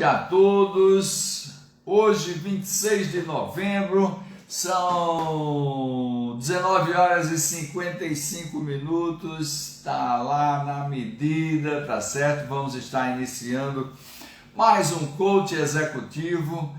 noite a todos. Hoje, 26 de novembro, são 19 horas e 55 minutos. Está lá na medida, tá certo? Vamos estar iniciando mais um coach executivo.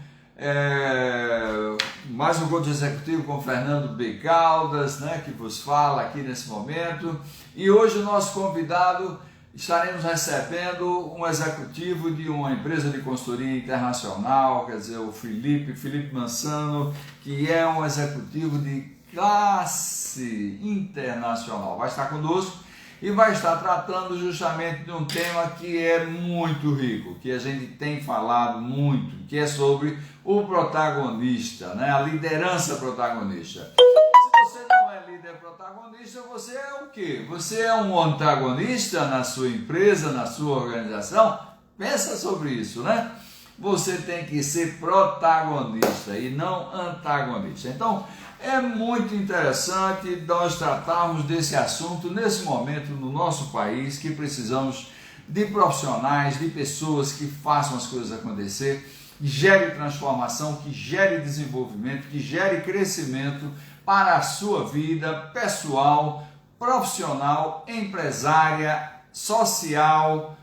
Mais um coach executivo com Fernando B. Caldas, né, que vos fala aqui nesse momento. E hoje o nosso convidado, estaremos recebendo um executivo de uma empresa de consultoria internacional, quer dizer, o Felipe Mansano, que é um executivo de classe internacional. Vai estar conosco e vai estar tratando justamente de um tema que é muito rico, que a gente tem falado muito, que é sobre o protagonista, né? A liderança protagonista. Se você não é líder protagonista, você é o quê? Você é um antagonista na sua empresa, na sua organização? Pensa sobre isso, né? Você tem que ser protagonista e não antagonista. Então, é muito interessante nós tratarmos desse assunto nesse momento no nosso país, que precisamos de profissionais, de pessoas que façam as coisas acontecer, que gere transformação, que gere desenvolvimento, que gere crescimento para a sua vida pessoal, profissional, empresária, social,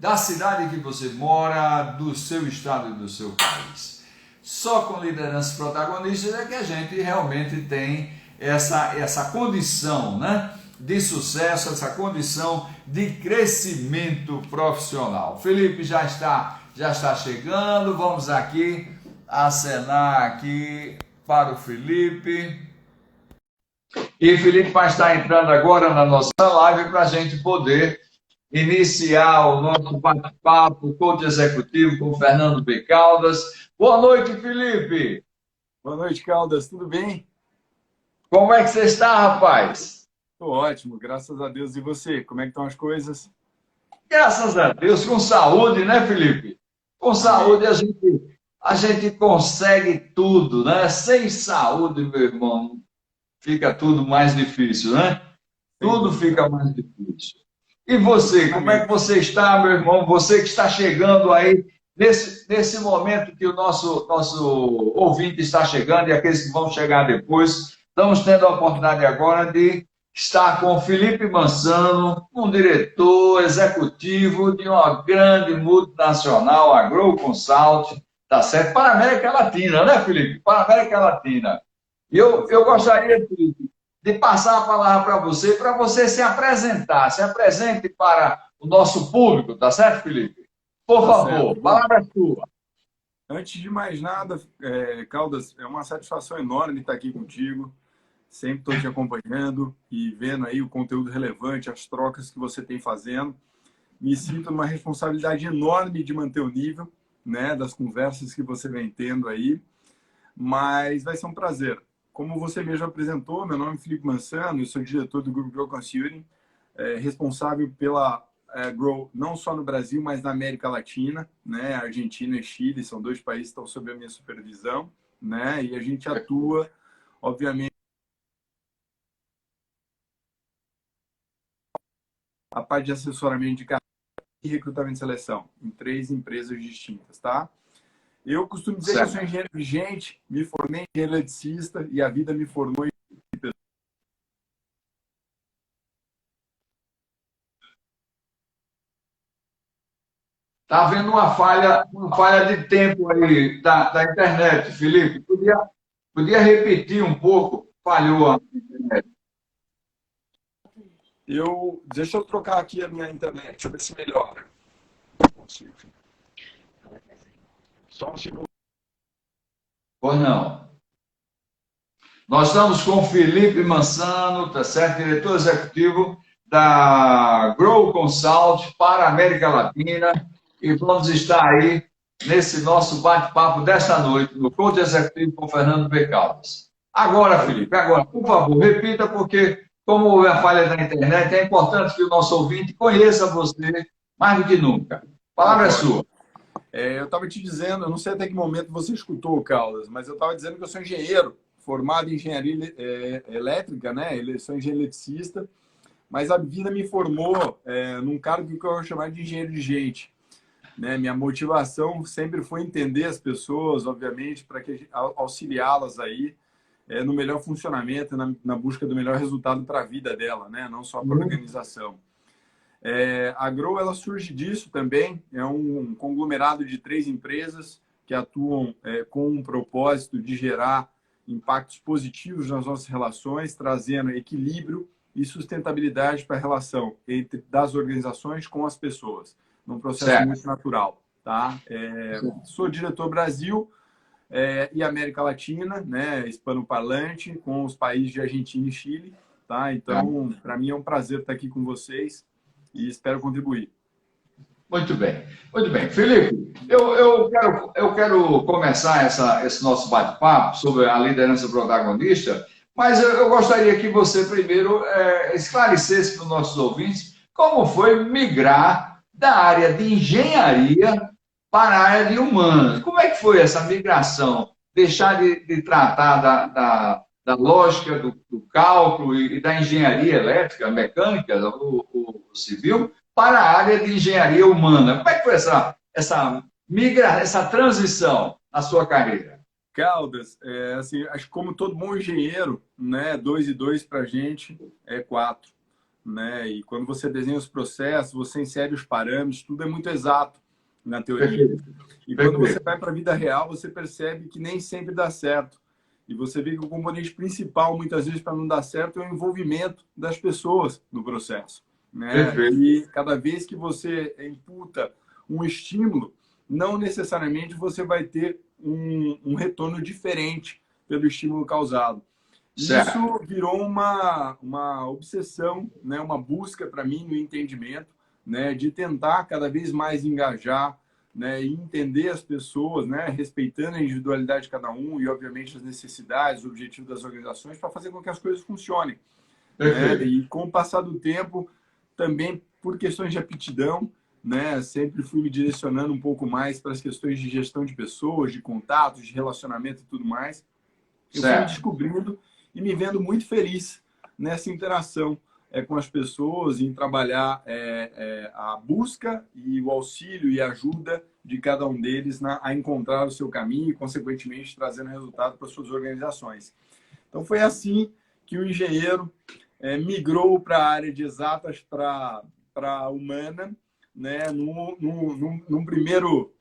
da cidade que você mora, do seu estado e do seu país. Só com lideranças protagonistas é que a gente realmente tem essa condição, né, de sucesso, essa condição de crescimento profissional. Felipe já está chegando, vamos aqui acenar aqui para o Felipe. E Felipe vai estar entrando agora na nossa live para a gente poder iniciar o nosso bate-papo, coach executivo com o Fernando B. Caldas. Boa noite, Felipe. Boa noite, Caldas. Tudo bem? Como é que você está, rapaz? Estou ótimo, graças a Deus. E você? Como é que estão as coisas? Graças a Deus, com saúde, né, Felipe? Com saúde a gente consegue tudo, né? Sem saúde, meu irmão, fica tudo mais difícil, né? Tudo fica mais difícil. E você, como é que você está, meu irmão? Você que está chegando aí, nesse momento que o nosso ouvinte está chegando e aqueles que vão chegar depois, estamos tendo a oportunidade agora de estar com o Felipe Mansano, um diretor executivo de uma grande multinacional, a Grow Consult, tá certo? Para a América Latina, né, Felipe? Para a América Latina. E eu gostaria, Felipe, de passar a palavra para você se apresentar, se apresente para o nosso público, tá certo, Felipe? Por favor, a palavra é sua. Antes de mais nada, Caldas, é uma satisfação enorme estar aqui contigo. Sempre estou te acompanhando e vendo aí o conteúdo relevante, as trocas que você tem fazendo. Me sinto uma responsabilidade enorme de manter o nível, né, das conversas que você vem tendo aí, mas vai ser um prazer. Como você mesmo apresentou, meu nome é Felipe Mansano, eu sou diretor do Grupo Grow Consulting, responsável pela Grow não só no Brasil, mas na América Latina, né? Argentina e Chile são dois países que estão sob a minha supervisão, né? E a gente atua, obviamente, a parte de assessoramento de carreira e recrutamento e seleção em 3 empresas distintas, tá? Eu costumo dizer que eu sou engenheiro vigente, me formei em engenheiro eletricista e a vida me formou em... Está havendo uma falha de tempo aí da internet, Felipe. Podia repetir um pouco? Falhou a internet. Deixa eu trocar aqui a minha internet, deixa eu ver se melhora. Só um segundo. Ou não? Nós estamos com o Felipe Mansano, tá certo? Diretor executivo da Grow Consult para a América Latina, e vamos estar aí nesse nosso bate-papo desta noite no Coach Executivo com Fernando B. Caldas. Agora, Felipe, agora, por favor, repita, porque como houve a falha da internet, é importante que o nosso ouvinte conheça você mais do que nunca. A palavra é sua. Eu estava te dizendo, eu não sei até que momento você escutou, Caldas, mas eu estava dizendo que eu sou engenheiro, formado em engenharia elétrica, né? Eu sou engenheiro eletricista, mas a vida me formou num cargo que eu vou chamar de engenheiro de gente. né? Minha motivação sempre foi entender as pessoas, obviamente, para que auxiliá-las aí no melhor funcionamento, na busca do melhor resultado para a vida dela, né? Não só para a Uhum. organização. A Grow, ela surge disso também, é um conglomerado de 3 empresas que atuam com um propósito de gerar impactos positivos nas nossas relações, trazendo equilíbrio e sustentabilidade para a relação das organizações com as pessoas, num processo Certo. muito natural. Tá? Sou diretor Brasil e América Latina, né, hispanoparlante, com os países de Argentina e Chile. Tá? Tá. Então, para mim é um prazer estar aqui com vocês e espero contribuir. Muito bem, muito bem. Felipe, eu quero começar esse nosso bate-papo sobre a liderança protagonista, mas eu gostaria que você primeiro esclarecesse para os nossos ouvintes como foi migrar da área de engenharia para a área de humanas. Como é que foi essa migração? Deixar de tratar da lógica do cálculo e da engenharia elétrica, mecânica, o civil, para a área de engenharia humana. Como é que foi essa transição na sua carreira? Caldas, assim, acho que como todo bom engenheiro, né, 2 e 2 para a gente é 4. Né? E quando você desenha os processos, você insere os parâmetros, tudo é muito exato na teoria. Perfeito. E quando você Perfeito. vai para a vida real, você percebe que nem sempre dá certo. E você vê que o componente principal, muitas vezes, para não dar certo, é o envolvimento das pessoas no processo. Né? Perfeito. E cada vez que você imputa um estímulo, não necessariamente você vai ter um retorno diferente pelo estímulo causado. Certo. Isso virou uma obsessão, né? Uma busca para mim no entendimento, né? De tentar cada vez mais engajar, né? E entender as pessoas, né? Respeitando a individualidade de cada um e, obviamente, as necessidades, os objetivos das organizações para fazer com que as coisas funcionem. Né? Perfeito. E com o passar do tempo, também por questões de aptidão, né? Sempre fui me direcionando um pouco mais para as questões de gestão de pessoas, de contatos, de relacionamento e tudo mais. Eu fui me Certo. descobrindo e me vendo muito feliz nessa interação com as pessoas, em trabalhar a busca e o auxílio e ajuda de cada um deles a encontrar o seu caminho e, consequentemente, trazendo resultado para as suas organizações. Então, foi assim que o engenheiro migrou para a área de exatas para a humana, né? Num primeiro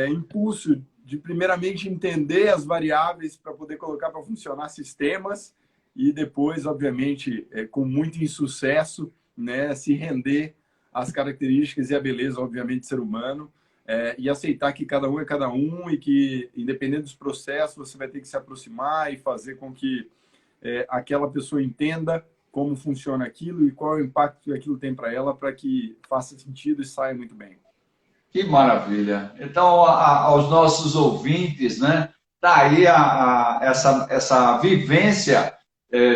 impulso de primeiramente entender as variáveis para poder colocar para funcionar sistemas e depois, obviamente, com muito insucesso, né, se render às características e à beleza, obviamente, do ser humano e aceitar que cada um é cada um e que, independente dos processos, você vai ter que se aproximar e fazer com que aquela pessoa entenda como funciona aquilo e qual é o impacto que aquilo tem para ela para que faça sentido e saia muito bem. Que maravilha. Então, aos nossos ouvintes, né, tá aí essa vivência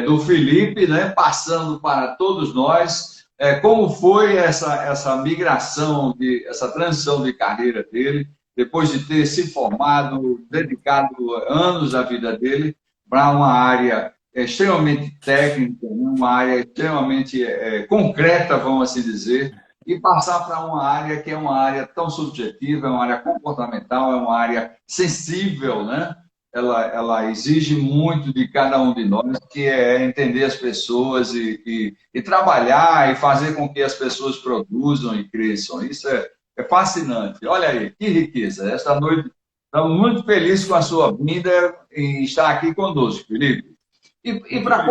do Felipe, né, passando para todos nós, como foi essa migração, essa transição de carreira dele, depois de ter se formado, dedicado anos da vida dele para uma área extremamente técnica, uma área extremamente concreta, vamos assim dizer, e passar para uma área que é uma área tão subjetiva, é uma área comportamental, é uma área sensível, né? Ela exige muito de cada um de nós, que é entender as pessoas e trabalhar e fazer com que as pessoas produzam e cresçam. Isso é fascinante. Olha aí, que riqueza. Esta noite, estamos muito felizes com a sua vinda e estar aqui conosco, Felipe. E para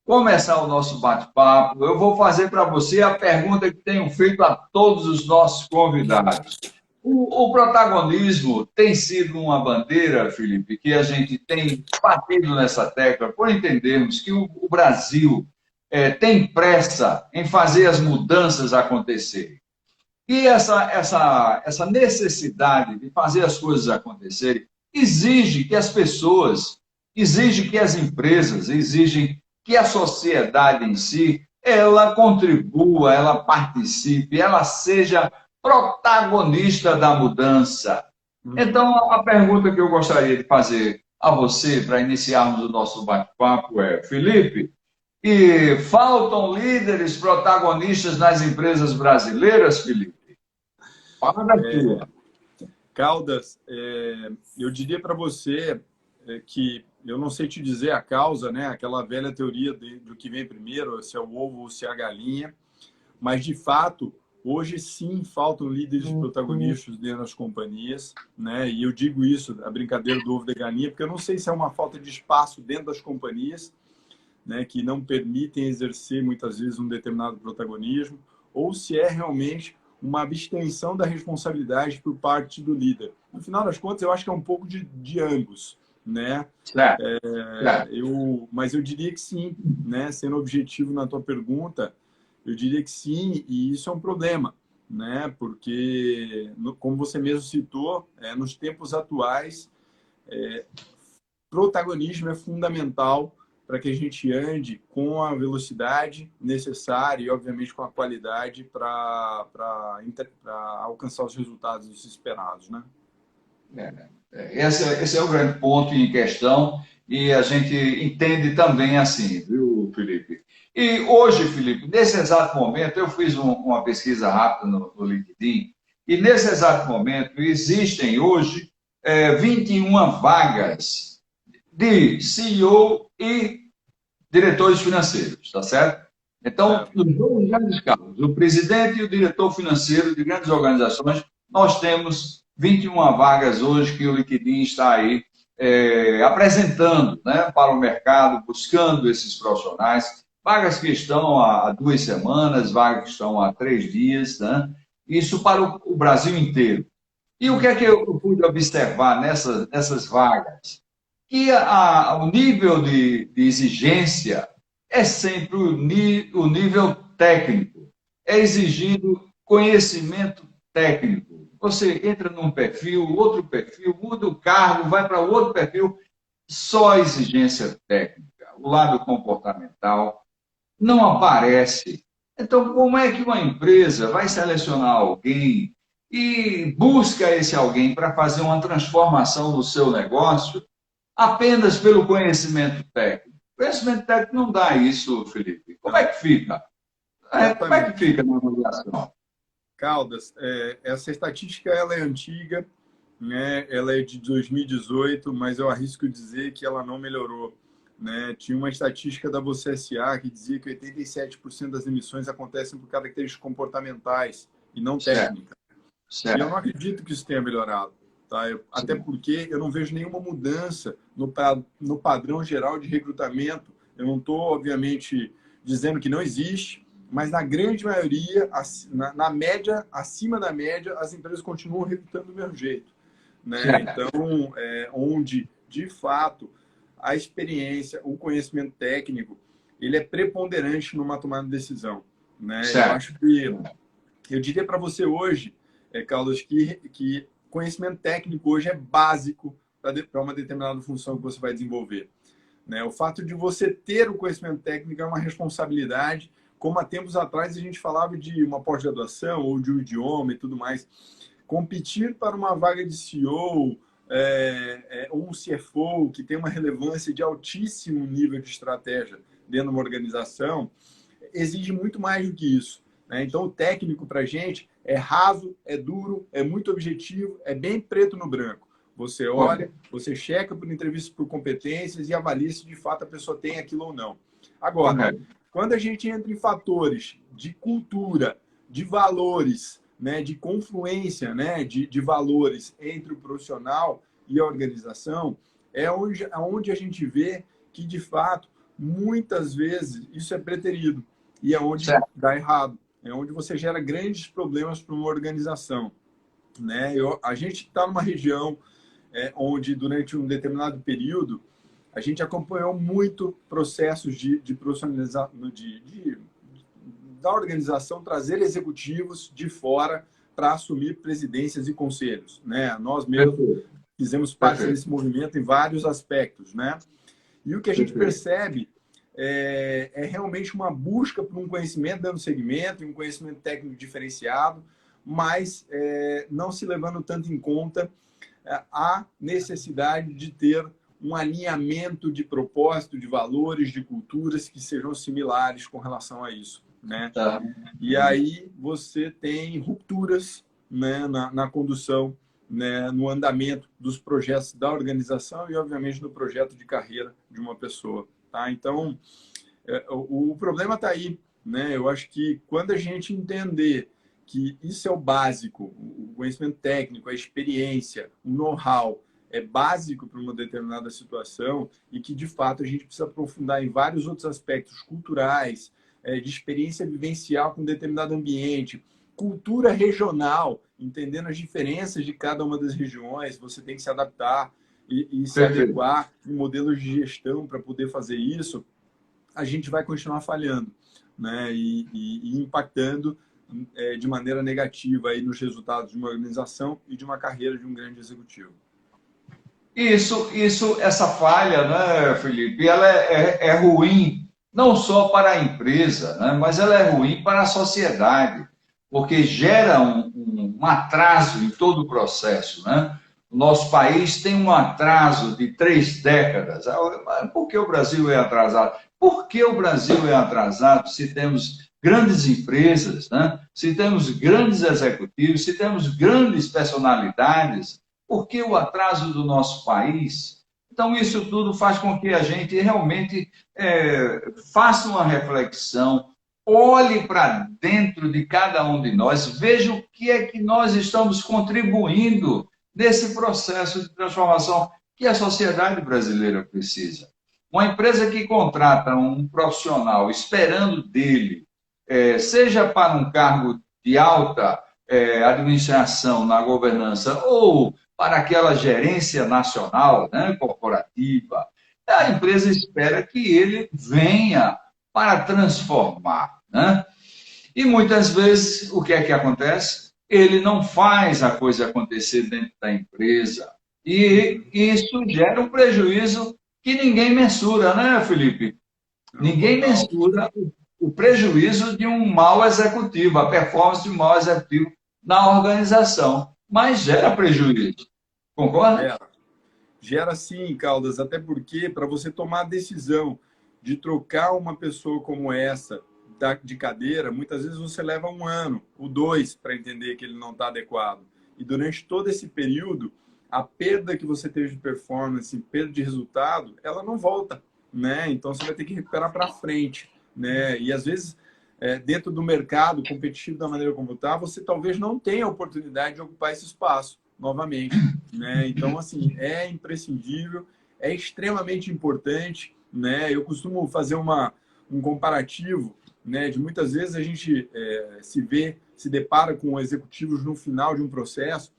começar o nosso bate-papo, eu vou fazer para você a pergunta que tenho feito a todos os nossos convidados. O protagonismo tem sido uma bandeira, Felipe, que a gente tem batido nessa tecla, por entendermos que o Brasil tem pressa em fazer as mudanças acontecerem. E essa necessidade de fazer as coisas acontecerem exige que as pessoas, exige que as empresas, exigem que a sociedade em si, ela contribua, ela participe, ela seja protagonista da mudança. Então, a pergunta que eu gostaria de fazer a você, para iniciarmos o nosso bate-papo, é, Felipe, e faltam líderes protagonistas nas empresas brasileiras, Felipe? Manda tua. Caldas, eu diria para você que eu não sei te dizer a causa, né? Aquela velha teoria do que vem primeiro, se é o ovo ou se é a galinha, mas de fato, hoje sim faltam líderes protagonistas dentro das companhias, né? E eu digo isso, a brincadeira do ovo da galinha, porque eu não sei se é uma falta de espaço dentro das companhias, né, que não permitem exercer muitas vezes um determinado protagonismo, ou se é realmente uma abstenção da responsabilidade por parte do líder. No final das contas, eu acho que é um pouco de ambos, né? Certo. Certo. Mas eu diria que sim, né? Sendo objetivo na tua pergunta, eu diria que sim, e isso é um problema, né? Porque, como você mesmo citou, nos tempos atuais, protagonismo é fundamental para que a gente ande com a velocidade necessária e, obviamente, com a qualidade para alcançar os resultados esperados, né? Esse é o grande ponto em questão e a gente entende também assim, viu, Felipe? E hoje, Felipe, nesse exato momento, eu fiz uma pesquisa rápida no LinkedIn e nesse exato momento existem hoje 21 vagas de CEO e diretores financeiros, tá certo? Então, nos dois grandes casos, o presidente e o diretor financeiro de grandes organizações, nós temos 21 vagas hoje que o LinkedIn está aí apresentando, né, para o mercado, buscando esses profissionais. Vagas que estão há 2 semanas, vagas que estão há 3 dias, né? Isso para o Brasil inteiro. E o que é que eu pude observar nessas vagas? Que o nível de exigência é sempre o nível técnico. É exigido conhecimento técnico. Você entra num perfil, outro perfil, muda o cargo, vai para outro perfil, só exigência técnica. O lado comportamental não aparece. Então, como é que uma empresa vai selecionar alguém e busca esse alguém para fazer uma transformação no seu negócio apenas pelo conhecimento técnico? O conhecimento técnico não dá isso, Felipe. Como é que fica? Como é que fica na avaliação? Caldas, essa estatística ela é antiga, né? Ela é de 2018, mas eu arrisco dizer que ela não melhorou, né? Tinha uma estatística da Você SA que dizia que 87% das emissões acontecem por características comportamentais e não técnicas. Certo. E eu não acredito que isso tenha melhorado. Tá? Até porque eu não vejo nenhuma mudança no padrão geral de recrutamento. Eu não estou, obviamente, dizendo que não existe, mas na grande maioria, na média, acima da média, as empresas continuam recrutando do mesmo jeito. Né? Então, onde, de fato, a experiência, o conhecimento técnico, ele é preponderante numa tomada de decisão. Né? Eu acho que, eu diria para você hoje, Carlos, que conhecimento técnico hoje é básico para uma determinada função que você vai desenvolver. Né? O fato de você ter o conhecimento técnico é uma responsabilidade, como há tempos atrás a gente falava de uma pós-graduação ou de um idioma e tudo mais. Competir para uma vaga de CEO ou um CFO que tem uma relevância de altíssimo nível de estratégia dentro de uma organização exige muito mais do que isso. Né? Então, o técnico para a gente é raso, é duro, é muito objetivo, é bem preto no branco. Você olha, você checa por entrevistas por competências e avalia se de fato a pessoa tem aquilo ou não. Agora, quando a gente entra em fatores de cultura, de valores, né, de confluência, né, de valores entre o profissional e a organização, é onde a gente vê que, de fato, muitas vezes isso é preterido e é onde dá errado. É onde você gera grandes problemas para uma organização. Né? A gente está numa região onde, durante um determinado período, a gente acompanhou muito processos de profissionalização, da organização trazer executivos de fora para assumir presidências e conselhos. Né? Nós mesmos fizemos parte desse movimento em vários aspectos. Né? E o que a gente percebe é realmente uma busca por um conhecimento dentro do segmento, um conhecimento técnico diferenciado, mas não se levando tanto em conta a necessidade de ter um alinhamento de propósito, de valores, de culturas que sejam similares com relação a isso. Né? E aí você tem rupturas, né, na condução, né, no andamento dos projetos da organização e, obviamente, no projeto de carreira de uma pessoa. Tá? Então, o problema está aí. Né? Eu acho que quando a gente entender que isso é o básico, o conhecimento técnico, a experiência, o know-how é básico para uma determinada situação e que, de fato, a gente precisa aprofundar em vários outros aspectos culturais, de experiência vivencial com determinado ambiente, cultura regional, entendendo as diferenças de cada uma das regiões, você tem que se adaptar e se Perfeito. adequar em modelos de gestão para poder fazer isso, a gente vai continuar falhando, né? E impactando de maneira negativa aí nos resultados de uma organização e de uma carreira de um grande executivo. Essa falha, né, Felipe, ela é ruim não só para a empresa, né, mas ela é ruim para a sociedade, porque gera um atraso em todo o processo, né? O nosso país tem um atraso de 3 décadas. Por que o Brasil é atrasado? Por que o Brasil é atrasado se temos grandes empresas, né? Se temos grandes executivos, se temos grandes personalidades? Por que o atraso do nosso país? Então, isso tudo faz com que a gente realmente faça uma reflexão, olhe para dentro de cada um de nós, veja o que é que nós estamos contribuindo nesse processo de transformação que a sociedade brasileira precisa. Uma empresa que contrata um profissional esperando dele, seja para um cargo de alta administração na governança ou para aquela gerência nacional, né, corporativa, a empresa espera que ele venha para transformar. Né? E muitas vezes, o que é que acontece? Ele não faz a coisa acontecer dentro da empresa. E isso gera um prejuízo que ninguém mensura, né, Felipe? Ninguém mensura o prejuízo de um mau executivo, a performance de um mau executivo na organização, mas gera prejuízo. Concorda? Gera sim, Caldas, até porque para você tomar a decisão de trocar uma pessoa como essa de cadeira, muitas vezes você leva 1 ano ou 2 para entender que ele não está adequado. E durante todo esse período, a perda que você teve de performance, perda de resultado, ela não volta, né? Então você vai ter que recuperar para frente, né? E às vezes, dentro do mercado competitivo da maneira como está, você talvez não tenha a oportunidade de ocupar esse espaço novamente, né? Então, assim, é imprescindível, é extremamente importante, né? Eu costumo fazer um comparativo, né? De muitas vezes a gente se depara com executivos no final de um processo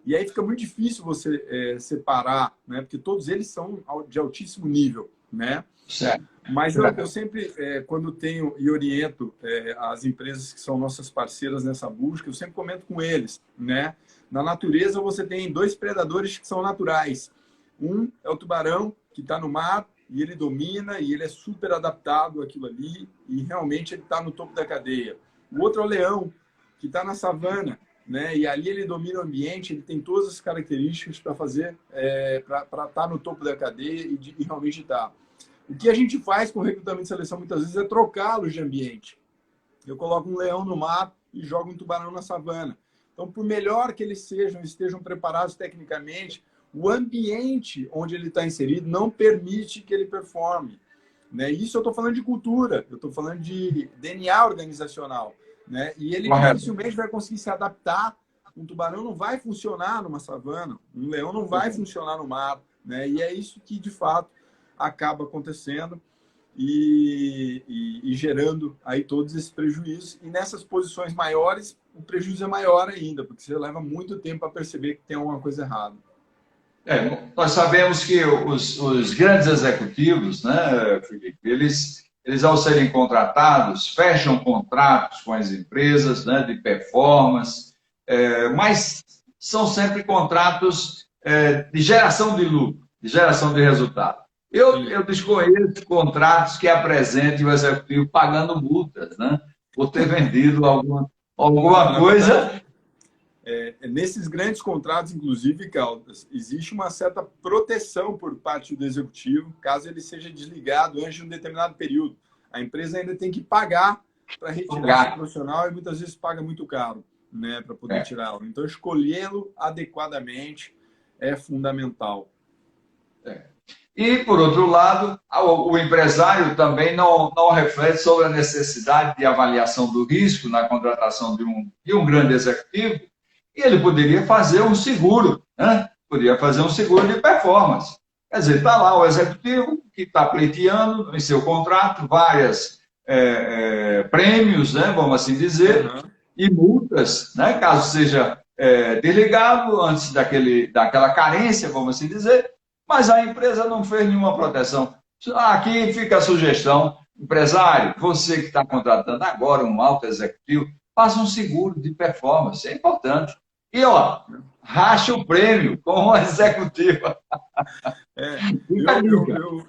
e aí fica muito difícil você separar, né? Porque todos eles são de altíssimo nível, né? Certo. Mas eu sempre, quando tenho e oriento as empresas que são nossas parceiras nessa busca, eu sempre comento com eles, né? Na natureza, você tem 2 predadores que são naturais. Um é o tubarão, que está no mar, e ele domina, e ele é super adaptado àquilo ali, e realmente ele está no topo da cadeia. O outro é o leão, que está na savana, né? E ali ele domina o ambiente, ele tem todas as características para fazer, para estar no topo da cadeia e realmente estar. O que a gente faz com o recrutamento e seleção muitas vezes é trocá-los de ambiente. Eu coloco um leão no mar e jogo um tubarão na savana. Então, por melhor que eles estejam preparados tecnicamente, o ambiente onde ele está inserido não permite que ele performe. Né? Isso eu estou falando de cultura, eu estou falando de DNA organizacional. Né? E ele dificilmente vai conseguir se adaptar. Um tubarão não vai funcionar numa savana, um leão não vai funcionar no mar. Né? E é isso que, de fato, acaba acontecendo e gerando aí todos esses prejuízos. E nessas posições maiores, o prejuízo é maior ainda, porque você leva muito tempo para perceber que tem alguma coisa errada. Nós sabemos que os grandes executivos, né, Felipe, eles ao serem contratados, fecham contratos com as empresas, né, de performance, mas são sempre contratos de geração de lucro, de geração de resultado. Eu desconheço contratos que apresentem o executivo pagando multas, né, por ter vendido alguma coisa. Nesses grandes contratos, inclusive, Caldas, existe uma certa proteção por parte do executivo, caso ele seja desligado antes de um determinado período. A empresa ainda tem que pagar para retirar esse profissional e muitas vezes paga muito caro. né, para poder tirá-lo. Então, escolhê-lo adequadamente é fundamental. E, por outro lado, o empresário também não reflete sobre a necessidade de avaliação do risco na contratação de um grande executivo, e ele poderia fazer um seguro, né? Poderia fazer um seguro de performance. Quer dizer, está lá o executivo que está pleiteando em seu contrato várias prêmios, né, vamos assim dizer, e multas, né, caso seja desligado antes daquela carência, vamos assim dizer, mas a empresa não fez nenhuma proteção. Aqui fica a sugestão, empresário, você que está contratando agora um alto executivo, faça um seguro de performance, é importante. E, ó, racha o prêmio com o executivo.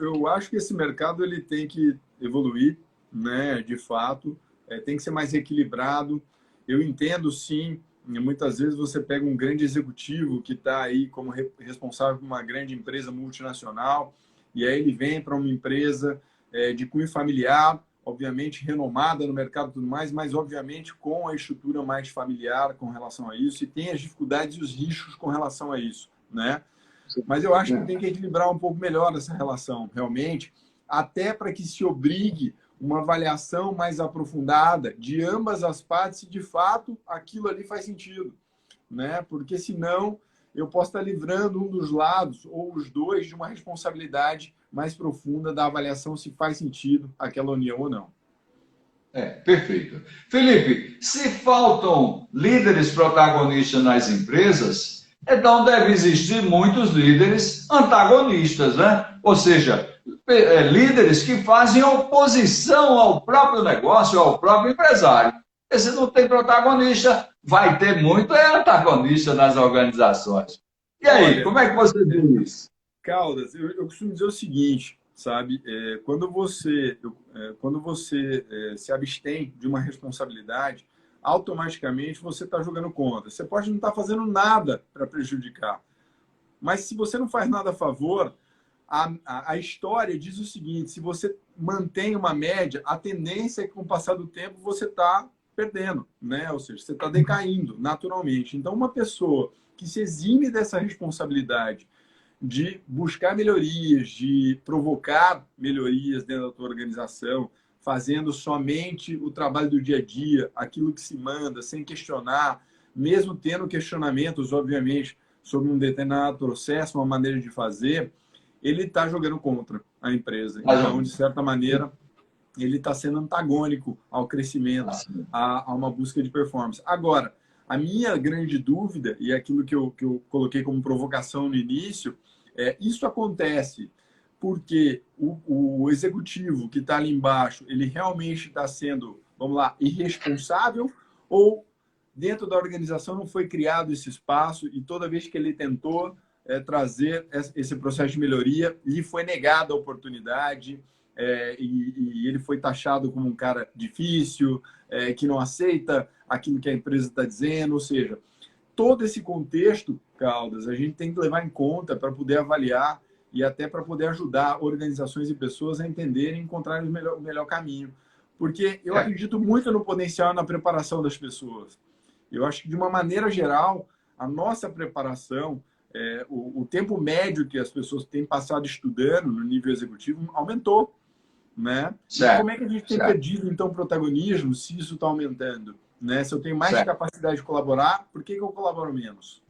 Eu acho que esse mercado ele tem que evoluir, né, de fato, tem que ser mais equilibrado. Eu entendo, sim, muitas vezes você pega um grande executivo que está aí como responsável por uma grande empresa multinacional, e aí ele vem para uma empresa de cunho familiar, obviamente renomada no mercado e tudo mais, mas obviamente com a estrutura mais familiar com relação a isso, e tem as dificuldades e os riscos com relação a isso, né? Mas eu acho que tem que equilibrar um pouco melhor essa relação, realmente, até para que se obrigue uma avaliação mais aprofundada de ambas as partes se de fato aquilo ali faz sentido, né? Porque senão eu posso estar livrando um dos lados ou os dois de uma responsabilidade mais profunda da avaliação se faz sentido aquela união ou não. Perfeito. Felipe, se faltam líderes protagonistas nas empresas, então deve existir muitos líderes antagonistas, né? Ou seja, líderes que fazem oposição ao próprio negócio, ao próprio empresário. E se não tem protagonista, vai ter muito antagonista nas organizações. E aí, olha, como é que você vê isso? Caldas, eu costumo dizer o seguinte, sabe? Quando você se abstém de uma responsabilidade, automaticamente você está jogando contra. Você pode não estar fazendo nada para prejudicar, mas se você não faz nada a favor, a história diz o seguinte: se você mantém uma média, a tendência é que com o passar do tempo você está perdendo, né? Ou seja, você está decaindo naturalmente. Então, uma pessoa que se exime dessa responsabilidade de buscar melhorias, de provocar melhorias dentro da tua organização, fazendo somente o trabalho do dia a dia, aquilo que se manda, sem questionar, mesmo tendo questionamentos, obviamente, sobre um determinado processo, uma maneira de fazer, ele está jogando contra a empresa. Então, de certa maneira, ele está sendo antagônico ao crescimento, a uma busca de performance. Agora, a minha grande dúvida, e aquilo que eu coloquei como provocação no início, isso acontece porque o executivo que está ali embaixo, ele realmente está sendo, vamos lá, irresponsável, ou dentro da organização não foi criado esse espaço e toda vez que ele tentou trazer esse processo de melhoria, lhe foi negada a oportunidade, e ele foi taxado como um cara difícil, que não aceita aquilo que a empresa está dizendo. Ou seja, todo esse contexto, Caldas, a gente tem que levar em conta para poder avaliar e até para poder ajudar organizações e pessoas a entenderem e encontrarem o melhor caminho. Porque eu acredito muito no potencial e na preparação das pessoas. Eu acho que, de uma maneira geral, a nossa preparação, o tempo médio que as pessoas têm passado estudando no nível executivo aumentou, né? Como é que a gente tem perdido, então, protagonismo se isso está aumentando? Né? Se eu tenho mais capacidade de colaborar, por que eu colaboro menos?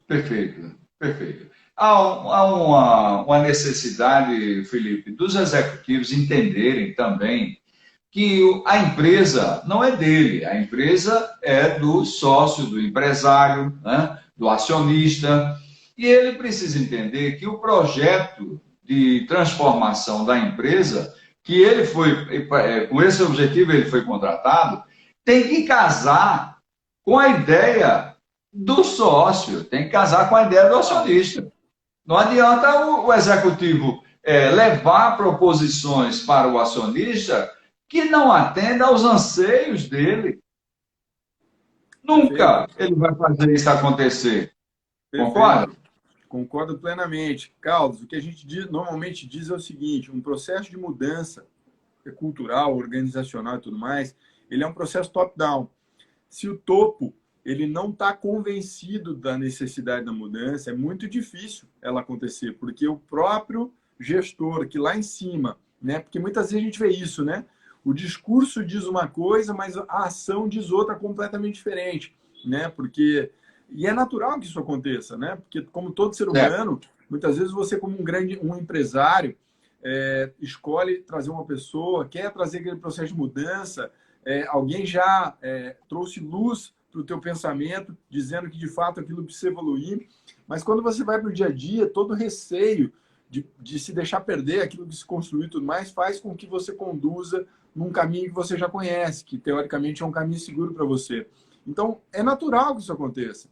Perfeito, perfeito. Há uma necessidade, Felipe, dos executivos entenderem também que a empresa não é dele, a empresa é do sócio, do empresário, né? Do acionista, e ele precisa entender que o projeto de transformação da empresa, que ele foi, com esse objetivo ele foi contratado, tem que casar com a ideia do sócio, tem que casar com a ideia do acionista. Não adianta o executivo levar proposições para o acionista que não atenda aos anseios dele. Nunca ele vai fazer isso acontecer. Concorda? Concordo plenamente. Carlos, o que a gente normalmente diz é o seguinte: um processo de mudança cultural, organizacional e tudo mais, ele é um processo top-down. Se o topo ele não está convencido da necessidade da mudança, é muito difícil ela acontecer, porque o próprio gestor que lá em cima, né? Porque muitas vezes a gente vê isso, né? O discurso diz uma coisa, mas a ação diz outra completamente diferente, né? Porque e é natural que isso aconteça, né? Porque como todo ser humano, muitas vezes você como um empresário escolhe trazer uma pessoa, quer trazer aquele processo de mudança, alguém já trouxe luz para o teu pensamento, dizendo que de fato aquilo precisa evoluir, mas quando você vai para o dia a dia, todo receio de se deixar perder aquilo que se construiu e tudo mais, faz com que você conduza num caminho que você já conhece, que teoricamente é um caminho seguro para você. Então, é natural que isso aconteça.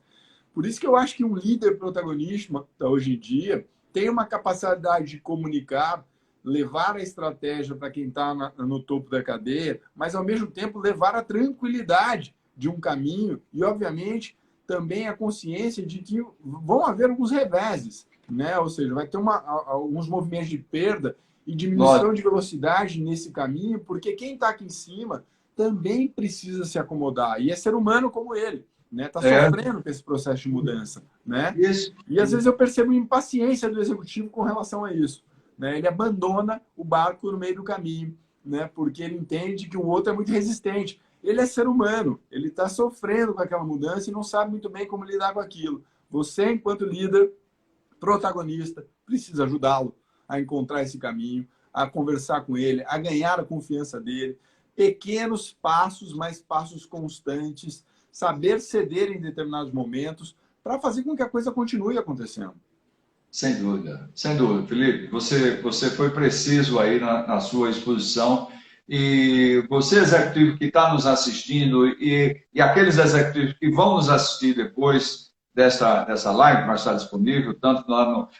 Por isso que eu acho que um líder protagonista, hoje em dia, tem uma capacidade de comunicar, levar a estratégia para quem está no topo da cadeia, mas, ao mesmo tempo, levar a tranquilidade de um caminho e, obviamente, também a consciência de que vão haver alguns reveses, né? Ou seja, vai ter alguns movimentos de perda e diminuição de velocidade nesse caminho, porque quem está aqui em cima também precisa se acomodar. E é ser humano como ele, né? Está sofrendo com esse processo de mudança, né? Isso. E às vezes eu percebo impaciência do executivo com relação a isso, né? Ele abandona o barco no meio do caminho, né? Porque ele entende que o outro é muito resistente. Ele é ser humano, ele está sofrendo com aquela mudança e não sabe muito bem como lidar com aquilo. Você, enquanto líder, protagonista, precisa ajudá-lo a encontrar esse caminho, a conversar com ele, a ganhar a confiança dele. Pequenos passos, mas passos constantes, saber ceder em determinados momentos para fazer com que a coisa continue acontecendo. Sem dúvida, Felipe. Você foi preciso aí na sua exposição. E você, executivo que está nos assistindo, e aqueles executivos que vão nos assistir depois dessa live, que vai estar disponível, tanto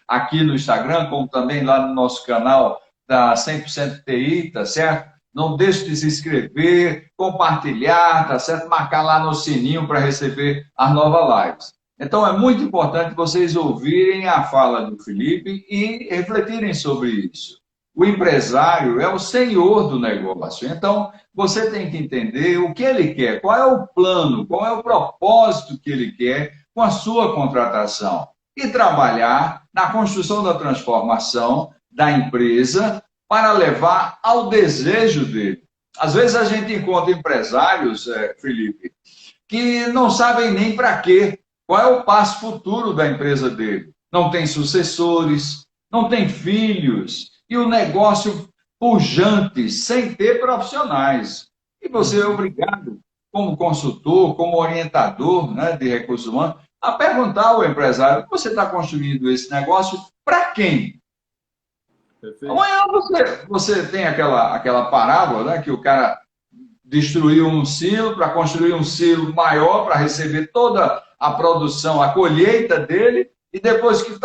aqui no Instagram, como também lá no nosso canal da 100% TI, tá certo? Não deixe de se inscrever, compartilhar, tá certo? Marcar lá no sininho para receber as novas lives. Então, é muito importante vocês ouvirem a fala do Felipe e refletirem sobre isso. O empresário é o senhor do negócio. Então, você tem que entender o que ele quer, qual é o plano, qual é o propósito que ele quer com a sua contratação. E trabalhar na construção da transformação da empresa para levar ao desejo dele. Às vezes a gente encontra empresários, Felipe, que não sabem nem para quê. Qual é o passo futuro da empresa dele? Não tem sucessores, não tem filhos, e o negócio pujante, sem ter profissionais. E você é obrigado, como consultor, como orientador, né, de recursos humanos, a perguntar ao empresário: você está construindo esse negócio para quem? Perfeito. Amanhã você tem aquela parábola, né, que o cara destruiu um silo para construir um silo maior para receber toda a produção, a colheita dele, e depois que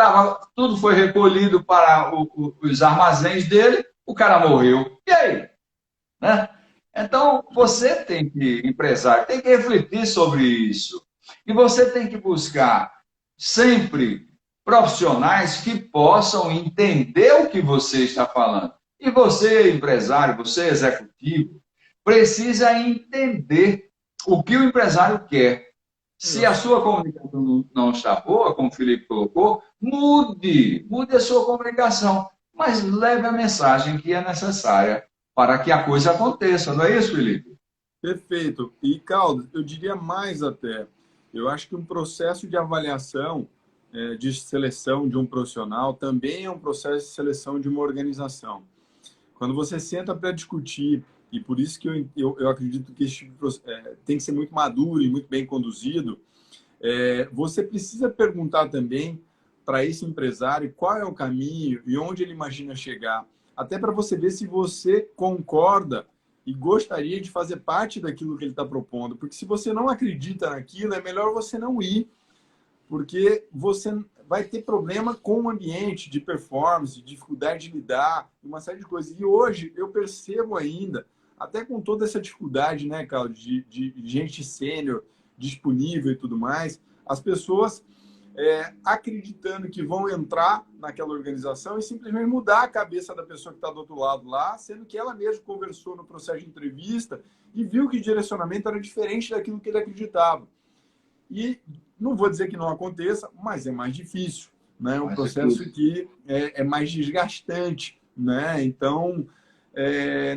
tudo foi recolhido para os armazéns dele, o cara morreu. E aí? Né? Então, você tem que, empresário, tem que refletir sobre isso. E você tem que buscar sempre profissionais que possam entender o que você está falando. E você, empresário, você, executivo, precisa entender o que o empresário quer. Se a sua comunicação não está boa, como o Felipe colocou, mude a sua comunicação, mas leve a mensagem que é necessária para que a coisa aconteça, não é isso, Felipe? Perfeito. E, Caldas, eu diria mais até. Eu acho que um processo de avaliação, de seleção de um profissional, também é um processo de seleção de uma organização. Quando você senta para discutir, e por isso que eu acredito que esse tipo de tem que ser muito maduro e muito bem conduzido, você precisa perguntar também para esse empresário qual é o caminho e onde ele imagina chegar, até para você ver se você concorda e gostaria de fazer parte daquilo que ele está propondo. Porque se você não acredita naquilo, é melhor você não ir, porque você vai ter problema com o ambiente de performance, dificuldade de lidar, uma série de coisas. E hoje eu percebo ainda, até com toda essa dificuldade, né, Carlos, de gente sênior, disponível e tudo mais, as pessoas acreditando que vão entrar naquela organização e simplesmente mudar a cabeça da pessoa que está do outro lado lá, sendo que ela mesma conversou no processo de entrevista e viu que o direcionamento era diferente daquilo que ele acreditava. E não vou dizer que não aconteça, mas é mais difícil, né? É um Mais processo difícil. que é mais desgastante, né? Então,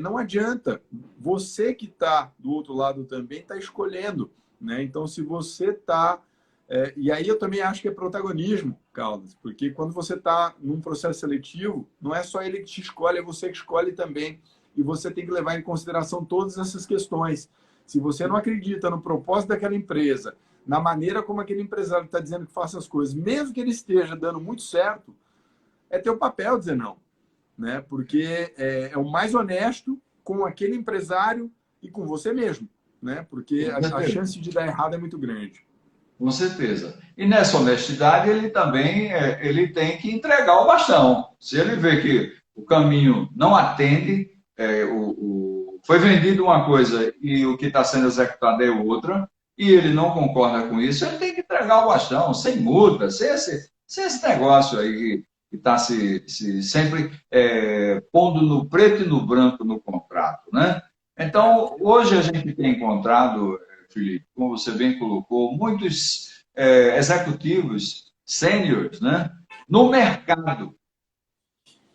não adianta. Você que está do outro lado também está escolhendo, né? Então, se você está... e aí eu também acho que é protagonismo, Caldas, porque quando você está num processo seletivo, não é só ele que te escolhe, é você que escolhe também. E você tem que levar em consideração todas essas questões. Se você não acredita no propósito daquela empresa, na maneira como aquele empresário está dizendo que faça as coisas, mesmo que ele esteja dando muito certo, é teu papel dizer não, né? Porque é o mais honesto com aquele empresário e com você mesmo, né? Porque Com a certeza. chance de dar errado é muito grande. Com certeza. E nessa honestidade, ele também ele tem que entregar o bastão. Se ele vê que o caminho não atende, foi vendido uma coisa e o que está sendo executado é outra, e ele não concorda com isso, ele tem que entregar o bastão, sem multa, sem esse negócio aí que está sempre pondo no preto e no branco no contrato, né? Então, hoje a gente tem encontrado, Felipe, como você bem colocou, muitos executivos sêniores, né, no mercado.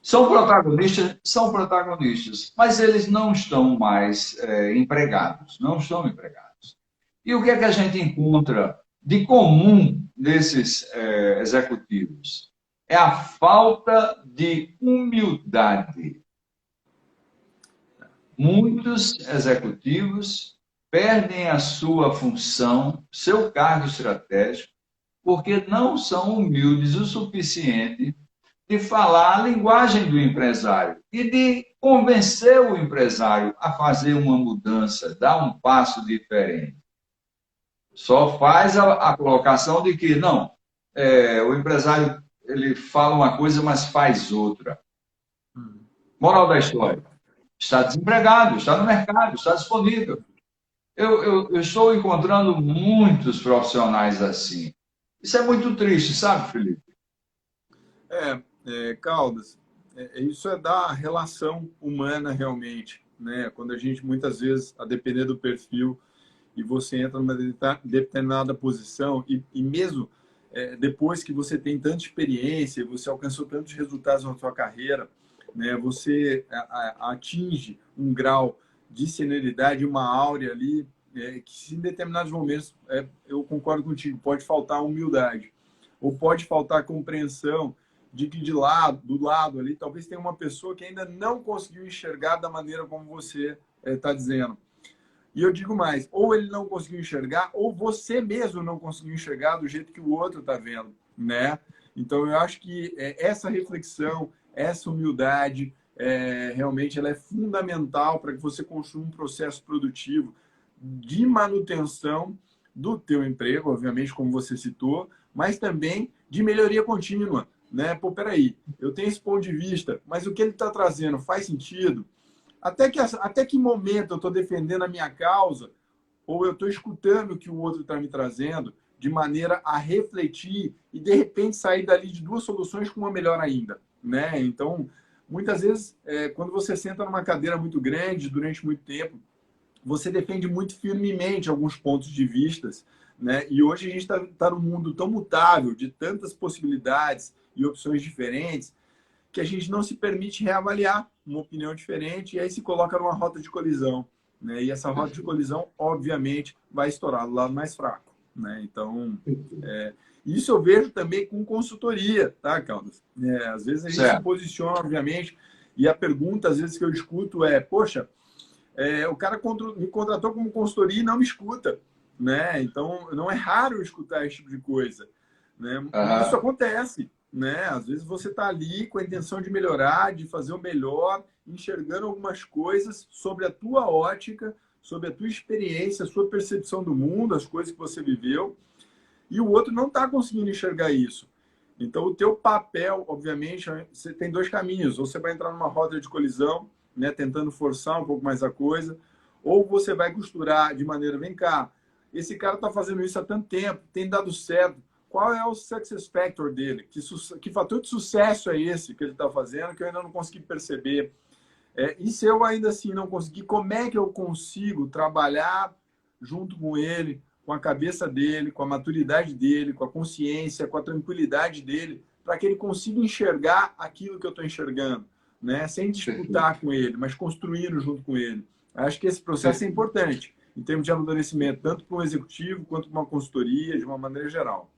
São protagonistas, mas eles não estão mais empregados, não estão empregados. E o que é que a gente encontra de comum nesses executivos? É a falta de humildade. Muitos executivos perdem a sua função, seu cargo estratégico, porque não são humildes o suficiente de falar a linguagem do empresário e de convencer o empresário a fazer uma mudança, dar um passo diferente. Só faz a colocação de que, não, o empresário ele fala uma coisa, mas faz outra. Moral da história. Está desempregado, está no mercado, está disponível. Eu estou encontrando muitos profissionais assim. Isso é muito triste, sabe, Felipe? Caldas, isso é da relação humana realmente, né? Quando a gente, muitas vezes, a depender do perfil, e você entra numa determinada posição, e mesmo depois que você tem tanta experiência, você alcançou tantos resultados na sua carreira, né? Você atinge um grau de senioridade, uma áurea ali, que em determinados momentos, eu concordo contigo, pode faltar humildade, ou pode faltar compreensão de que do lado ali, talvez tenha uma pessoa que ainda não conseguiu enxergar da maneira como você está dizendo. E eu digo mais, ou ele não conseguiu enxergar, ou você mesmo não conseguiu enxergar do jeito que o outro está vendo, né? Então, eu acho que essa reflexão, essa humildade, realmente ela é fundamental para que você construa um processo produtivo de manutenção do teu emprego, obviamente, como você citou, mas também de melhoria contínua, né? Pô, peraí, eu tenho esse ponto de vista, mas o que ele está trazendo faz sentido? Até que momento eu estou defendendo a minha causa ou eu estou escutando o que o outro está me trazendo de maneira a refletir e, de repente, sair dali de duas soluções com uma melhor ainda, né? Então, muitas vezes, quando você senta numa cadeira muito grande durante muito tempo, você defende muito firmemente alguns pontos de vistas, né? E hoje a gente está num mundo tão mutável, de tantas possibilidades e opções diferentes, que a gente não se permite reavaliar uma opinião diferente e aí se coloca numa rota de colisão, né? E essa rota de colisão, obviamente, vai estourar do lado mais fraco, né? Então, isso eu vejo também com consultoria, tá, Caldas? Às vezes a gente se posiciona, obviamente, e a pergunta, às vezes, que eu escuto é, poxa, o cara me contratou como consultoria e não me escuta, né? Então, não é raro eu escutar esse tipo de coisa, né? E isso acontece, né? Às vezes você está ali com a intenção de melhorar, de fazer o melhor, enxergando algumas coisas sobre a tua ótica, sobre a tua experiência, a sua percepção do mundo, as coisas que você viveu, e o outro não está conseguindo enxergar isso. Então, o teu papel, obviamente, você tem dois caminhos. Ou você vai entrar numa roda de colisão, né, tentando forçar um pouco mais a coisa, ou você vai costurar de maneira, vem cá, esse cara está fazendo isso há tanto tempo, tem dado certo, qual é o success factor dele? Que fator de sucesso é esse que ele está fazendo que eu ainda não consegui perceber? E se eu ainda assim não conseguir, como é que eu consigo trabalhar junto com ele com a cabeça dele, com a maturidade dele, com a consciência, com a tranquilidade dele, para que ele consiga enxergar aquilo que eu estou enxergando, né? Sem disputar com ele, mas construindo junto com ele. Acho que esse processo é importante, em termos de amadurecimento, tanto para um executivo quanto para uma consultoria, de uma maneira geral.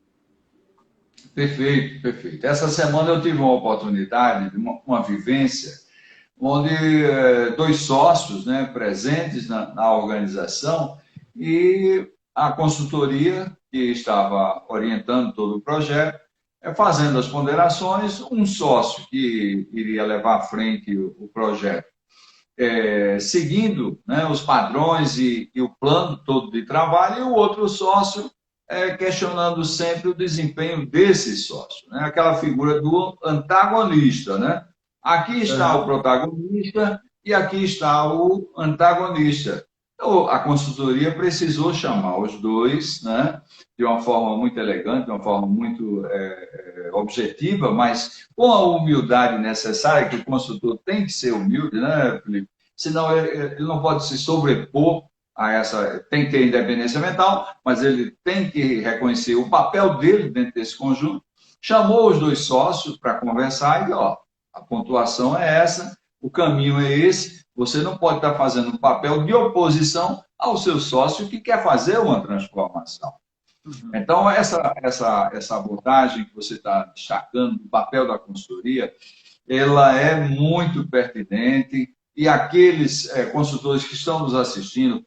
Perfeito, perfeito. Essa semana eu tive uma oportunidade, uma vivência, onde dois sócios, né, presentes na organização, e a consultoria que estava orientando todo o projeto, fazendo as ponderações, um sócio que iria levar à frente o projeto, seguindo, né, os padrões e o plano todo de trabalho, e o outro sócio questionando sempre o desempenho desse sócio, né? Aquela figura do antagonista, né? Aqui está o protagonista e aqui está o antagonista. Então, a consultoria precisou chamar os dois, né? De uma forma muito elegante, de uma forma muito objetiva, mas com a humildade necessária, que o consultor tem que ser humilde, né, Felipe? Senão ele não pode se sobrepor a essa, tem que ter independência mental, mas ele tem que reconhecer o papel dele dentro desse conjunto. Chamou os dois sócios para conversar e disse, ó, a pontuação é essa, o caminho é esse, você não pode estar fazendo um papel de oposição ao seu sócio que quer fazer uma transformação. Então, essa abordagem que você está destacando, do papel da consultoria, ela é muito pertinente e aqueles consultores que estão nos assistindo,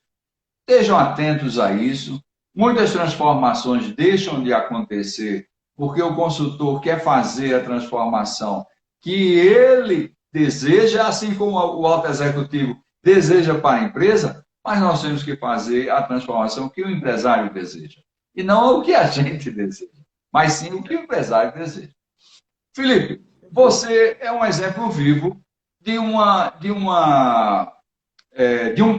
estejam atentos a isso. Muitas transformações deixam de acontecer porque o consultor quer fazer a transformação que ele deseja, assim como o alto executivo deseja para a empresa, mas nós temos que fazer a transformação que o empresário deseja. E não o que a gente deseja, mas sim o que o empresário deseja. Felipe, você é um exemplo vivo de um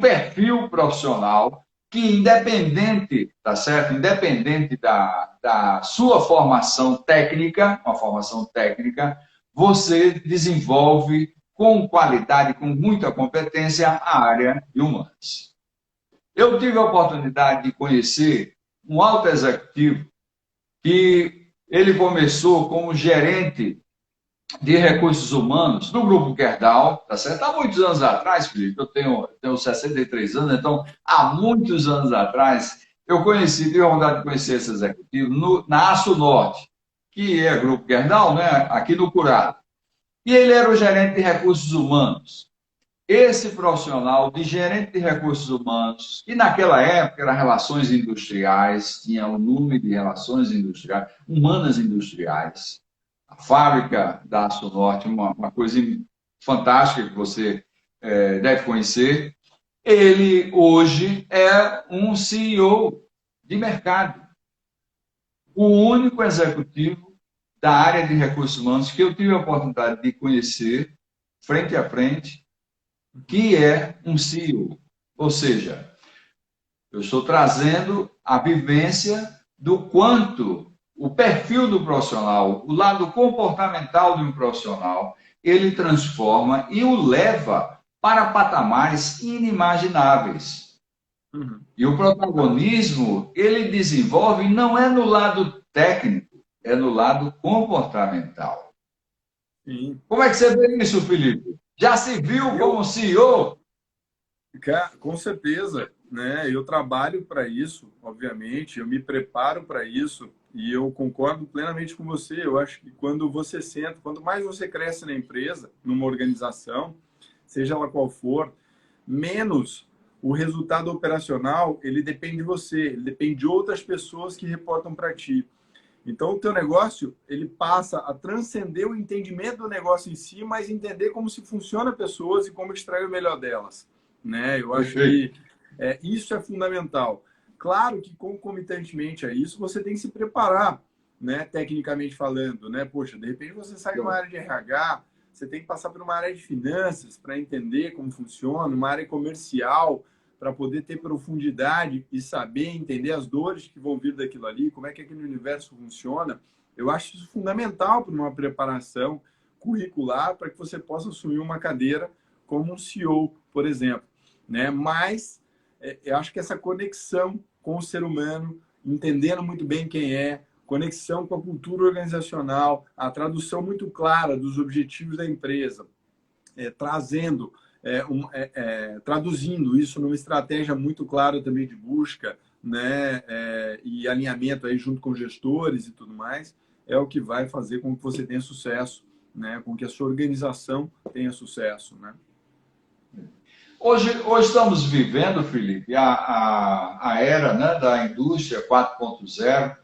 perfil profissional que, independente, tá certo? Independente da sua formação técnica, você desenvolve com qualidade, com muita competência, a área de humanas. Eu tive a oportunidade de conhecer um alto executivo que ele começou como gerente de recursos humanos do Grupo Gerdau, tá certo? Há muitos anos atrás, Felipe, eu tenho 63 anos, então, há muitos anos atrás, eu tive a vontade de conhecer esse executivo na Aço Norte, que é Grupo Gerdau, né, aqui no Curado. E ele era o gerente de recursos humanos. Esse profissional de gerente de recursos humanos, que naquela época era relações industriais, tinha o nome de relações industriais, humanas industriais, a fábrica da Aço Norte, uma coisa fantástica que você deve conhecer. Ele hoje é um CEO de mercado, o único executivo da área de recursos humanos que eu tive a oportunidade de conhecer frente a frente, que é um CEO. Ou seja, eu estou trazendo a vivência do quanto o perfil do profissional, o lado comportamental de um profissional, ele transforma e o leva para patamares inimagináveis. E o protagonismo, ele desenvolve, não é no lado técnico, é no lado comportamental. Sim. Como é que você vê isso, Felipe? Já se viu como CEO? Com certeza, né? Eu trabalho para isso, obviamente, eu me preparo para isso e eu concordo plenamente com você. Eu acho que quando você senta, quanto mais você cresce na empresa, numa organização, seja ela qual for, menos o resultado operacional, ele depende de você, ele depende de outras pessoas que reportam para ti. Então, o teu negócio, ele passa a transcender o entendimento do negócio em si, mas entender como se funciona pessoas e como extrair o melhor delas, né? Eu acho que isso é fundamental. Claro que, concomitantemente a isso, você tem que se preparar, né? Tecnicamente falando, né? Poxa, de repente você sai de uma área de RH, você tem que passar por uma área de finanças para entender como funciona, uma área comercial, para poder ter profundidade e saber entender as dores que vão vir daquilo ali, como é que aquele universo funciona. Eu acho isso fundamental para uma preparação curricular para que você possa assumir uma cadeira como um CEO, por exemplo, né? Mas eu acho que essa conexão com o ser humano, entendendo muito bem quem é, conexão com a cultura organizacional, a tradução muito clara dos objetivos da empresa, traduzindo isso numa estratégia muito clara também de busca, né, e alinhamento aí junto com gestores e tudo mais, é o que vai fazer com que você tenha sucesso, né, com que a sua organização tenha sucesso, né? Hoje estamos vivendo, Felipe, a era, né, da indústria 4.0,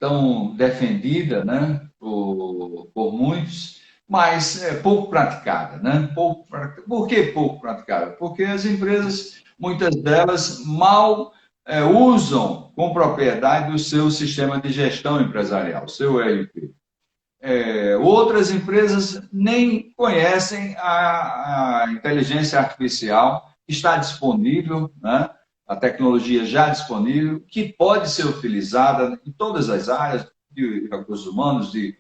tão defendida, né, por muitos, mas pouco praticada. Né? Por que pouco praticada? Porque as empresas, muitas delas, mal usam com propriedade o seu sistema de gestão empresarial, o seu ERP. Outras empresas nem conhecem a inteligência artificial que está disponível, né? A tecnologia já disponível, que pode ser utilizada em todas as áreas de recursos humanos, de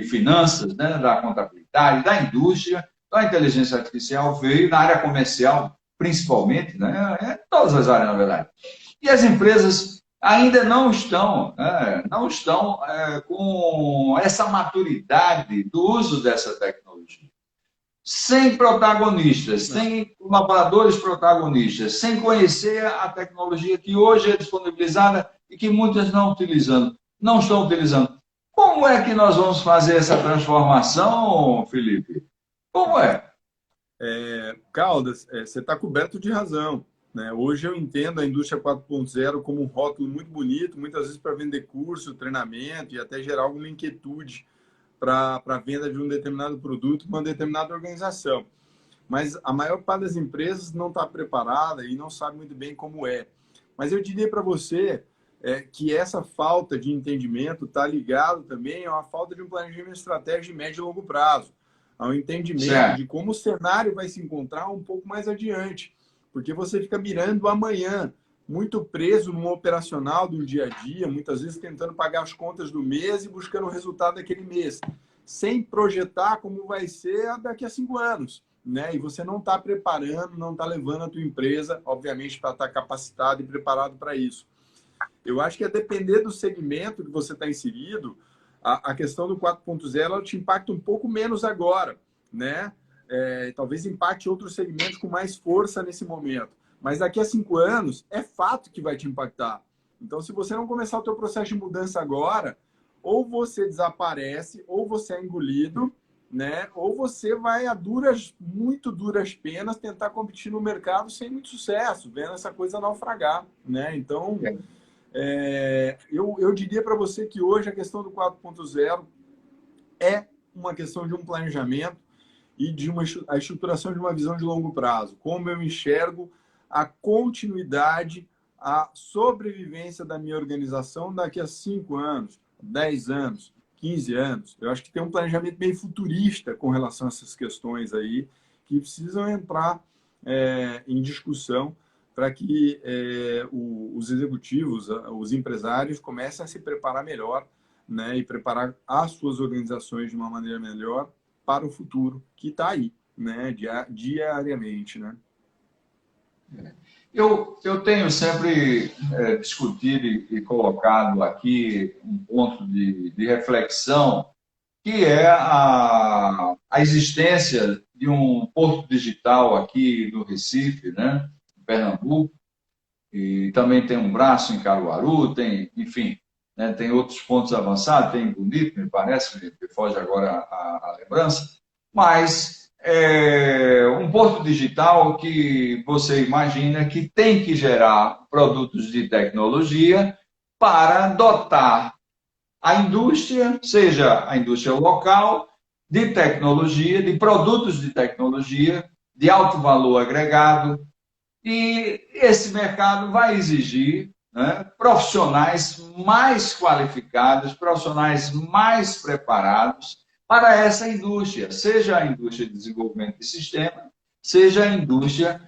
finanças, né? Da contabilidade, da indústria. Então, a inteligência artificial veio na área comercial, principalmente, né? Em todas as áreas, na verdade. E as empresas ainda não estão com essa maturidade do uso dessa tecnologia. Sem protagonistas, sem colaboradores protagonistas, sem conhecer a tecnologia que hoje é disponibilizada e que muitas não estão utilizando. Como é que nós vamos fazer essa transformação, Felipe? Como é? Caldas, você está coberto de razão. Né? Hoje eu entendo a indústria 4.0 como um rótulo muito bonito, muitas vezes para vender curso, treinamento e até gerar alguma inquietude para a venda de um determinado produto para uma determinada organização. Mas a maior parte das empresas não está preparada e não sabe muito bem como é. Mas eu diria para você que essa falta de entendimento está ligado também a uma falta de um planejamento estratégico de médio e longo prazo, ao entendimento de como o cenário vai se encontrar um pouco mais adiante. Porque você fica mirando amanhã, muito preso no operacional do dia a dia, muitas vezes tentando pagar as contas do mês e buscando o resultado daquele mês, sem projetar como vai ser daqui a 5 anos. Né? E você não está preparando, não está levando a tua empresa, obviamente, para estar capacitado e preparado para isso. Eu acho que a depender do segmento que você está inserido, a questão do 4.0 te impacta um pouco menos agora, né? Talvez impacte outros segmentos com mais força nesse momento. Mas daqui a 5 anos, é fato que vai te impactar. Então, se você não começar o teu processo de mudança agora, ou você desaparece, ou você é engolido, né? Ou você vai a muito duras penas tentar competir no mercado sem muito sucesso, vendo essa coisa naufragar, né? Então, eu diria para você que hoje a questão do 4.0 é uma questão de um planejamento e de a estruturação de uma visão de longo prazo. Como eu enxergo a continuidade, a sobrevivência da minha organização daqui a 5 anos, 10 anos, 15 anos. Eu acho que tem um planejamento bem futurista com relação a essas questões aí, que precisam entrar em discussão para que os executivos, os empresários comecem a se preparar melhor, né, e preparar as suas organizações de uma maneira melhor para o futuro que está aí, né, diariamente, né? Eu tenho sempre discutido e colocado aqui um ponto de reflexão, que é a existência de um porto digital aqui no Recife, né, em Pernambuco, e também tem um braço em Caruaru, enfim, né, tem outros pontos avançados, tem Bonito, me parece, me foge agora a lembrança, mas um porto digital que você imagina que tem que gerar produtos de tecnologia para dotar a indústria, seja a indústria local, de tecnologia, de produtos de tecnologia, de alto valor agregado, e esse mercado vai exigir, né, profissionais mais qualificados, profissionais mais preparados para essa indústria, seja a indústria de desenvolvimento de sistema, seja a indústria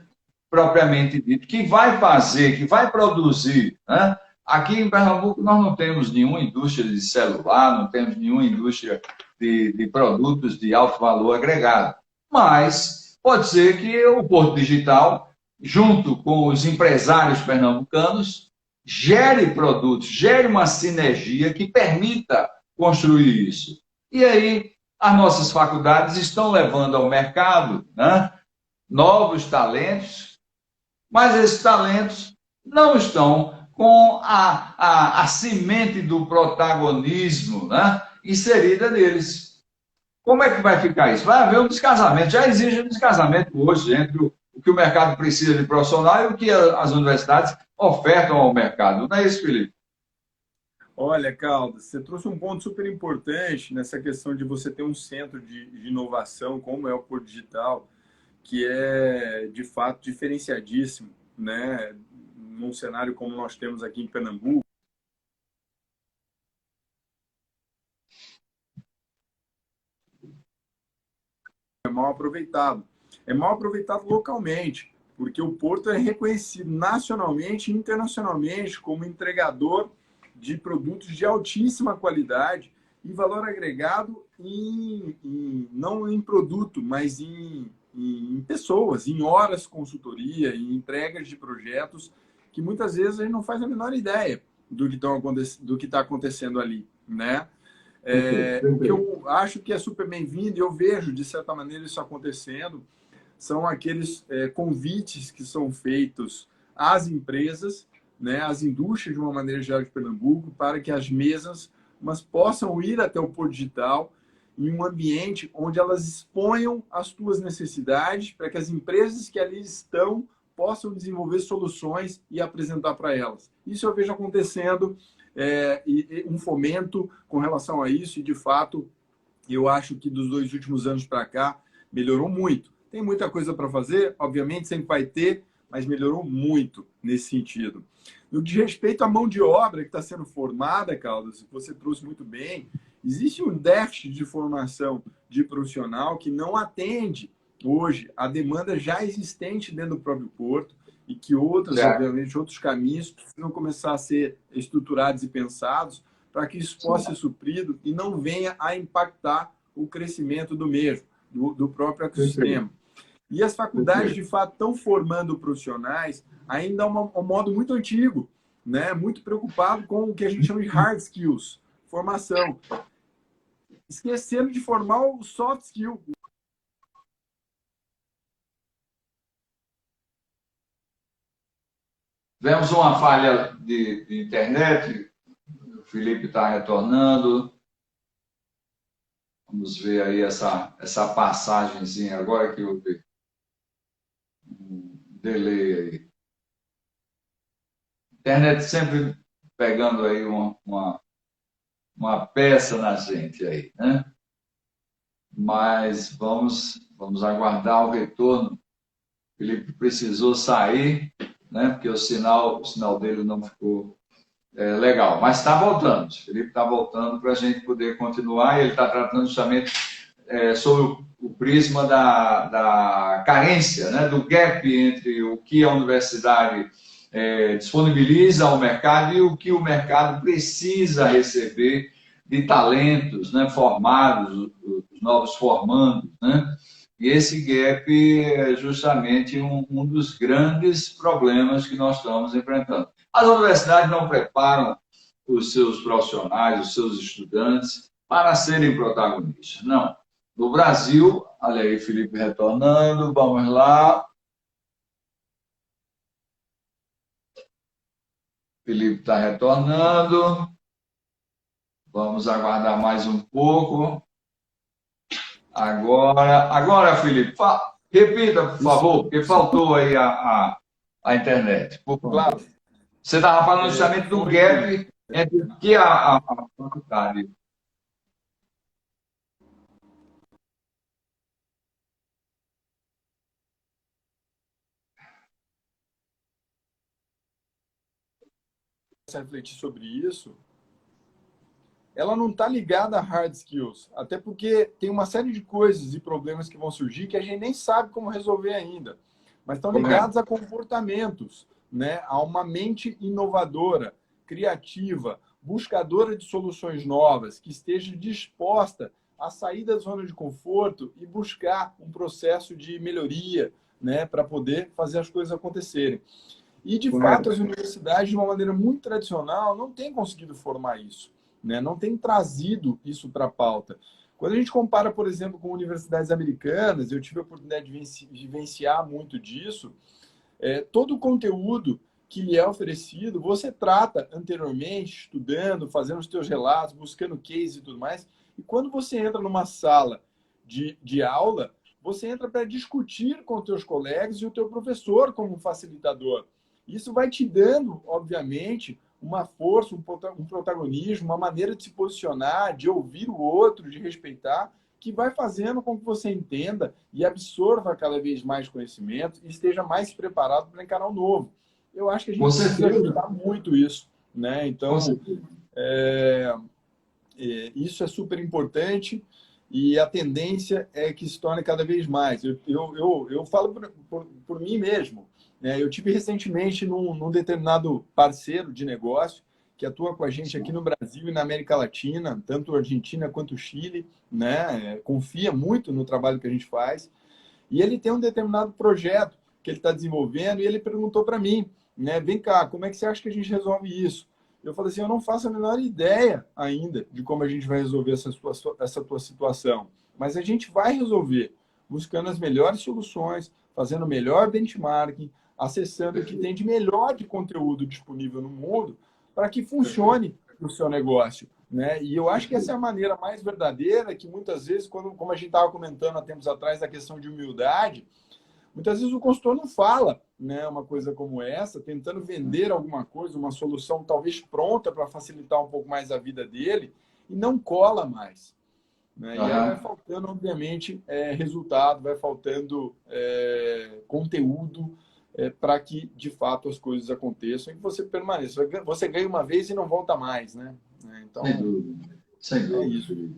propriamente dita, que vai fazer, que vai produzir. Né? Aqui em Pernambuco nós não temos nenhuma indústria de celular, não temos nenhuma indústria de produtos de alto valor agregado, mas pode ser que o Porto Digital junto com os empresários pernambucanos, gere produtos, gere uma sinergia que permita construir isso. E aí, as nossas faculdades estão levando ao mercado, né, novos talentos, mas esses talentos não estão com a semente do protagonismo, né, inserida neles. Como é que vai ficar isso? Vai haver um descasamento, já existe um descasamento hoje entre o que o mercado precisa de profissional e o que as universidades ofertam ao mercado. Não é isso, Felipe? Olha, Caldas, você trouxe um ponto super importante nessa questão de você ter um centro de inovação, como é o Porto Digital, que é, de fato, diferenciadíssimo, né? Num cenário como nós temos aqui em Pernambuco, é mal aproveitado. É mal aproveitado localmente, porque o Porto é reconhecido nacionalmente e internacionalmente como entregador de produtos de altíssima qualidade e valor agregado não em produto, mas em pessoas, em horas de consultoria, em entregas de projetos que muitas vezes a gente não faz a menor ideia do que está acontecendo ali, né? O que eu acho que é super bem-vindo, e eu vejo, de certa maneira, isso acontecendo, são aqueles convites que são feitos às empresas, né, às indústrias, de uma maneira geral, de Pernambuco, para que as mesas possam ir até o Porto Digital em um ambiente onde elas exponham as suas necessidades, para que as empresas que ali estão possam desenvolver soluções e apresentar para elas. Isso eu vejo acontecendo, e um fomento com relação a isso, e de fato, eu acho que dos 2 últimos anos para cá, melhorou muito. Tem muita coisa para fazer, obviamente sempre vai ter, mas melhorou muito nesse sentido. No que diz respeito à mão de obra que está sendo formada, Caldas, você trouxe muito bem, existe um déficit de formação de profissional que não atende hoje a demanda já existente dentro do próprio porto e que outras, obviamente, outros caminhos precisam começar a ser estruturados e pensados para que isso possa ser suprido e não venha a impactar o crescimento do mesmo, do próprio ecossistema. E as faculdades, de fato, estão formando profissionais ainda um modo muito antigo, né? Muito preocupado com o que a gente chama de hard skills, formação. Esquecendo de formar o soft skill. Tivemos uma falha de internet, o Felipe está retornando. Vamos ver aí essa passagenzinha agora que houve um delay aí. Internet sempre pegando aí uma peça na gente aí, né? Mas vamos aguardar o retorno. O Felipe precisou sair, né? Porque o sinal dele não ficou legal. Mas está voltando. O Felipe está voltando para a gente poder continuar. E ele está tratando justamente sobre o prisma da carência, né? Do gap entre o que a universidade disponibiliza ao mercado e o que o mercado precisa receber de talentos, né, formados, os novos formandos, né? E esse gap é justamente um dos grandes problemas que nós estamos enfrentando. As universidades não preparam os seus profissionais, os seus estudantes para serem protagonistas. Não. No Brasil, olha aí, Felipe retornando, vamos lá. Felipe está retornando. Vamos aguardar mais um pouco. Agora, Felipe, repita, por favor, porque faltou aí a internet. Claro. Você estava falando justamente do gap entre o que a faculdade. Refletir sobre isso, ela não está ligada a hard skills, até porque tem uma série de coisas e problemas que vão surgir que a gente nem sabe como resolver ainda, mas estão ligados a comportamentos, né? A uma mente inovadora, criativa, buscadora de soluções novas, que esteja disposta a sair da zona de conforto e buscar um processo de melhoria, né, para poder fazer as coisas acontecerem. E, de fato, as universidades, de uma maneira muito tradicional, não têm conseguido formar isso, né? Não têm trazido isso para a pauta. Quando a gente compara, por exemplo, com universidades americanas, eu tive a oportunidade de vivenciar muito disso, todo o conteúdo que lhe é oferecido, você trata anteriormente, estudando, fazendo os seus relatos, buscando case e tudo mais, e quando você entra numa sala de aula, você entra para discutir com os teus colegas e o teu professor como facilitador. Isso vai te dando, obviamente, uma força, um protagonismo, uma maneira de se posicionar, de ouvir o outro, de respeitar, que vai fazendo com que você entenda e absorva cada vez mais conhecimento e esteja mais preparado para encarar o novo. Eu acho que a gente precisa ajudar muito isso, né? Então, isso é super importante e a tendência é que se torne cada vez mais. Eu falo por mim mesmo, né? Eu tive recentemente num determinado parceiro de negócio que atua com a gente aqui no Brasil e na América Latina, tanto Argentina quanto Chile, né? Confia muito no trabalho que a gente faz. E ele tem um determinado projeto que ele está desenvolvendo e ele perguntou para mim, né? Vem cá, como é que você acha que a gente resolve isso? Eu falei assim, eu não faço a menor ideia ainda de como a gente vai resolver essa tua situação, mas a gente vai resolver buscando as melhores soluções, fazendo o melhor benchmarking, acessando o que tem de melhor de conteúdo disponível no mundo para que funcione o seu negócio, né? E eu acho que essa é a maneira mais verdadeira que muitas vezes, como a gente estava comentando há tempos atrás da questão de humildade, muitas vezes o consultor não fala, né, uma coisa como essa, tentando vender alguma coisa, uma solução talvez pronta para facilitar um pouco mais a vida dele, e não cola mais. Né? E aí vai faltando, obviamente, resultado, vai faltando conteúdo para que, de fato, as coisas aconteçam e que você permaneça. Você ganha uma vez e não volta mais. Né? Então, sem dúvida. Sem dúvida.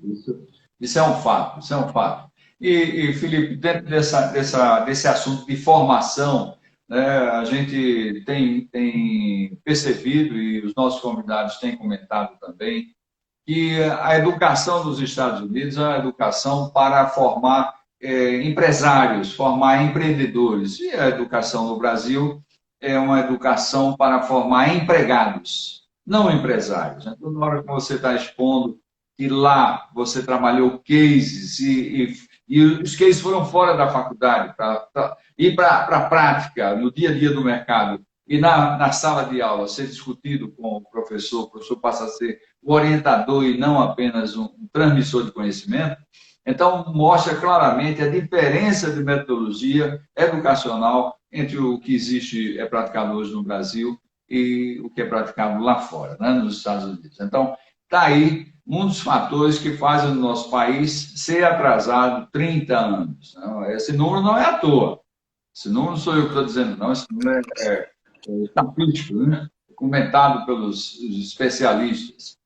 Isso. Isso é um fato, isso é um fato. E Felipe, dentro desse assunto de formação, né, a gente tem percebido, e os nossos convidados têm comentado também, que a educação dos Estados Unidos é uma educação para formar empresários, formar empreendedores. E a educação no Brasil é uma educação para formar empregados, não empresários. Então, na hora que você está expondo que lá você trabalhou cases e os cases foram fora da faculdade, para ir para a prática, no dia a dia do mercado, e na sala de aula ser discutido com o professor passa a ser o orientador e não apenas um transmissor de conhecimento. Então, mostra claramente a diferença de metodologia educacional entre o que existe, é praticado hoje no Brasil e o que é praticado lá fora, né, nos Estados Unidos. Então, está aí um dos fatores que fazem o nosso país ser atrasado 30 anos. Esse número não é à toa. Esse número não sou eu que estou dizendo, não. Esse número é estatístico, né? Comentado pelos especialistas.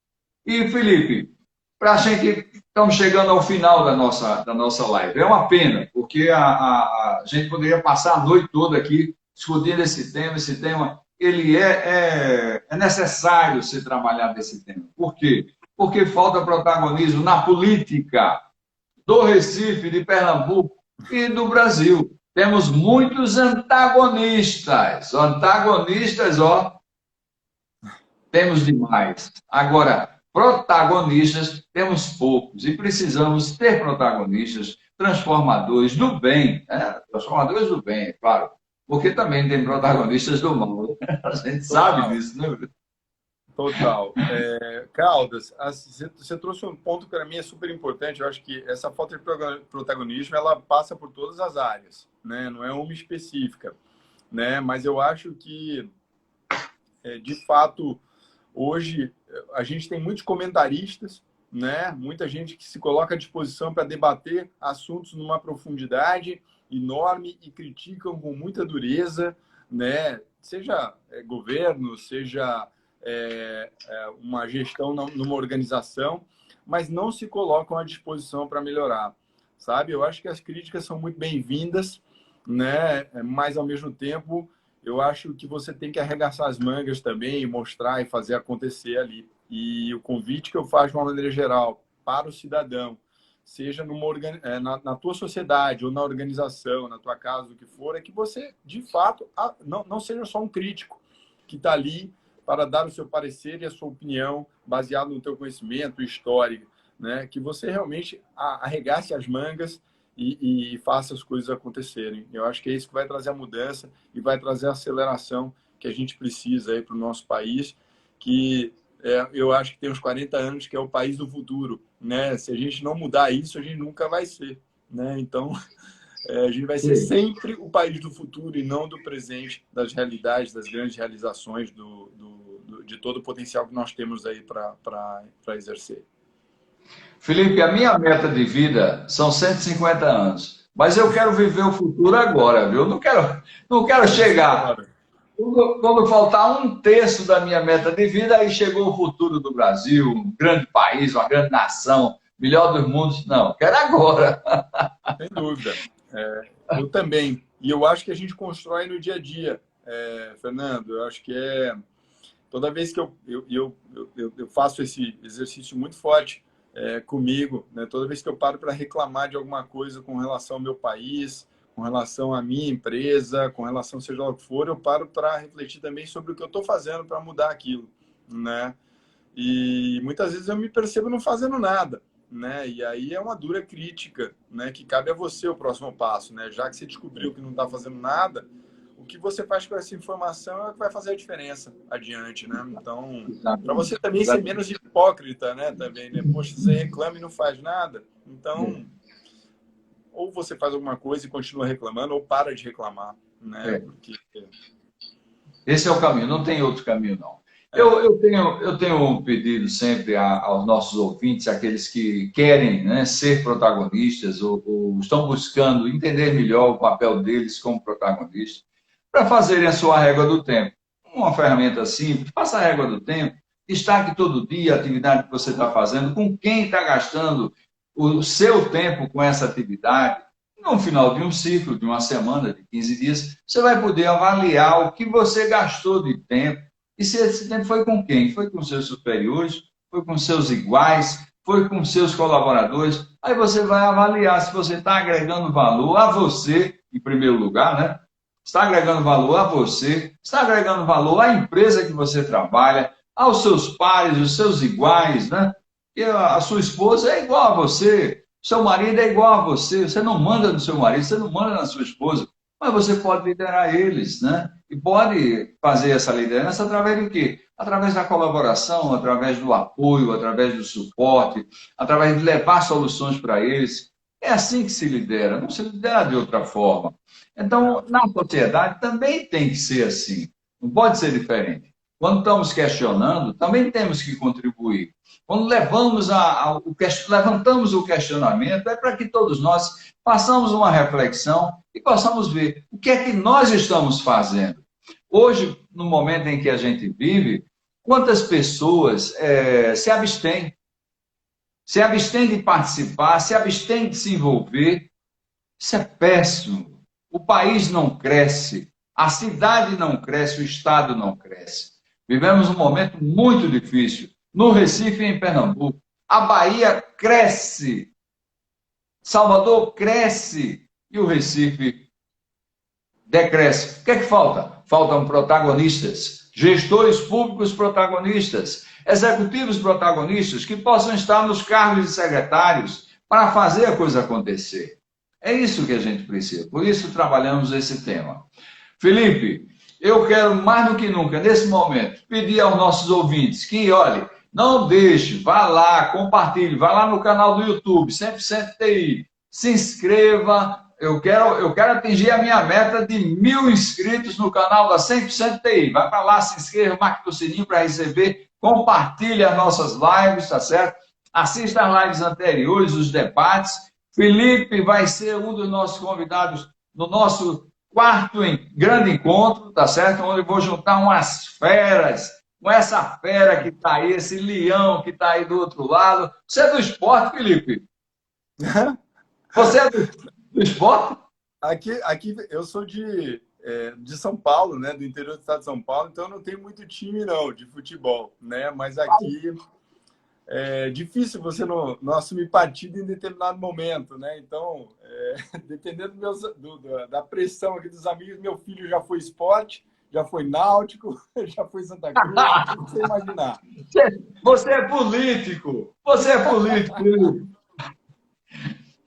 E, Felipe, para a gente, estamos chegando ao final da nossa live. É uma pena, porque a gente poderia passar a noite toda aqui discutindo esse tema. Esse tema, ele é necessário se trabalhar desse tema. Por quê? Porque falta protagonismo na política do Recife, de Pernambuco e do Brasil. Temos muitos antagonistas. Antagonistas, temos demais. Agora, protagonistas, temos poucos. E precisamos ter protagonistas transformadores do bem. Transformadores do bem, é claro. Porque também tem protagonistas do mal. A gente sabe disso, né? Total. Caldas, você trouxe um ponto que para mim é super importante. Eu acho que essa falta de protagonismo ela passa por todas as áreas, né? Não é uma específica, né? Mas eu acho que, de fato, hoje a gente tem muitos comentaristas, né? Muita gente que se coloca à disposição para debater assuntos numa profundidade enorme e criticam com muita dureza, né? Seja governo, seja uma gestão numa organização, mas não se colocam à disposição para melhorar, sabe? Eu acho que as críticas são muito bem-vindas, né? Mas, ao mesmo tempo, eu acho que você tem que arregaçar as mangas também e mostrar e fazer acontecer ali. E o convite que eu faço de uma maneira geral para o cidadão seja na tua sociedade ou na organização, na tua casa, o que for, é que você, de fato, não seja só um crítico que está ali para dar o seu parecer e a sua opinião baseado no teu conhecimento histórico, né? Que você realmente arregace as mangas e faça as coisas acontecerem. Eu acho que é isso que vai trazer a mudança e vai trazer a aceleração que a gente precisa aí para o nosso país, que eu acho que tem uns 40 anos que é o país do futuro, né? Se a gente não mudar isso, a gente nunca vai ser, né? Então, a gente vai ser sempre o país do futuro e não do presente, das realidades, das grandes realizações, de todo o potencial que nós temos aí para exercer. Felipe, a minha meta de vida são 150 anos, mas eu quero viver o futuro agora, viu? Não quero chegar. Quando faltar um terço da minha meta de vida, aí chegou o futuro do Brasil, um grande país, uma grande nação, melhor dos mundos. Não, quero agora. Sem dúvida. Eu também. E eu acho que a gente constrói no dia a dia, Fernando. Eu acho que toda vez que eu faço esse exercício muito forte comigo, né? Toda vez que eu paro para reclamar de alguma coisa com relação ao meu país, com relação à minha empresa, com relação seja lá o que for, eu paro para refletir também sobre o que eu estou fazendo para mudar aquilo, né? E muitas vezes eu me percebo não fazendo nada, né? E aí é uma dura crítica, né? Que cabe a você o próximo passo, né? Já que você descobriu que não está fazendo nada, o que você faz com essa informação é o que vai fazer a diferença adiante, né? Então, para você também ser menos hipócrita, né? Também, né? Poxa, você reclama e não faz nada, então ou você faz alguma coisa e continua reclamando, ou para de reclamar, né? Porque... Esse é o caminho, não tem outro caminho, não. Eu tenho um pedido sempre aos nossos ouvintes, aqueles que querem, né, ser protagonistas ou estão buscando entender melhor o papel deles como protagonistas, para fazerem a sua régua do tempo. Uma ferramenta simples, faça a régua do tempo, destaque todo dia a atividade que você está fazendo, com quem está gastando o seu tempo com essa atividade. No final de um ciclo, de uma semana, de 15 dias, você vai poder avaliar o que você gastou de tempo e se esse tempo foi com quem? Foi com seus superiores, foi com seus iguais, foi com seus colaboradores. Aí você vai avaliar se você está agregando valor a você, em primeiro lugar, né? Está agregando valor a você, está agregando valor à empresa que você trabalha, aos seus pares, os seus iguais, né? E a sua esposa é igual a você, seu marido é igual a você, você não manda no seu marido, você não manda na sua esposa, mas você pode liderar eles, né? E pode fazer essa liderança através do quê? Através da colaboração, através do apoio, através do suporte, através de levar soluções para eles. É assim que se lidera, não se lidera de outra forma. Então, na sociedade também tem que ser assim, não pode ser diferente. Quando estamos questionando, também temos que contribuir. Quando levantamos o questionamento, é para que todos nós façamos uma reflexão e possamos ver o que é que nós estamos fazendo. Hoje, no momento em que a gente vive, quantas pessoas se abstêm? Se abstêm de participar, se abstêm de se envolver. Isso é péssimo. O país não cresce, a cidade não cresce, o Estado não cresce. Vivemos um momento muito difícil. No Recife e em Pernambuco. A Bahia cresce. Salvador cresce. E o Recife decresce. O que é que falta? Faltam protagonistas. Gestores públicos protagonistas. Executivos protagonistas que possam estar nos cargos de secretários para fazer a coisa acontecer. É isso que a gente precisa. Por isso trabalhamos esse tema. Felipe, eu quero mais do que nunca, nesse momento, pedir aos nossos ouvintes que, olhe, não deixe, vá lá, compartilhe, vá lá no canal do YouTube, 100% TI, se inscreva. Eu quero atingir a minha meta de 1.000 inscritos no canal da 100% TI. Vai para lá, se inscreva, marque o sininho para receber, compartilhe as nossas lives, tá certo? Assista as lives anteriores, os debates. Felipe vai ser um dos nossos convidados no nosso quarto grande encontro, tá certo? Onde eu vou juntar umas feras, com essa fera que está aí, esse leão que está aí do outro lado. Você é do esporte, Felipe? Você é do esporte? Aqui eu sou de São Paulo, né? Do interior do estado de São Paulo, então eu não tenho muito time, não, de futebol, né? Mas aqui é difícil você não assumir partido em determinado momento, né? Então, dependendo da pressão aqui dos amigos, meu filho já foi esporte, já foi náutico, já foi Santa Cruz, tudo que você imaginar. Você é político! Você é político, Felipe.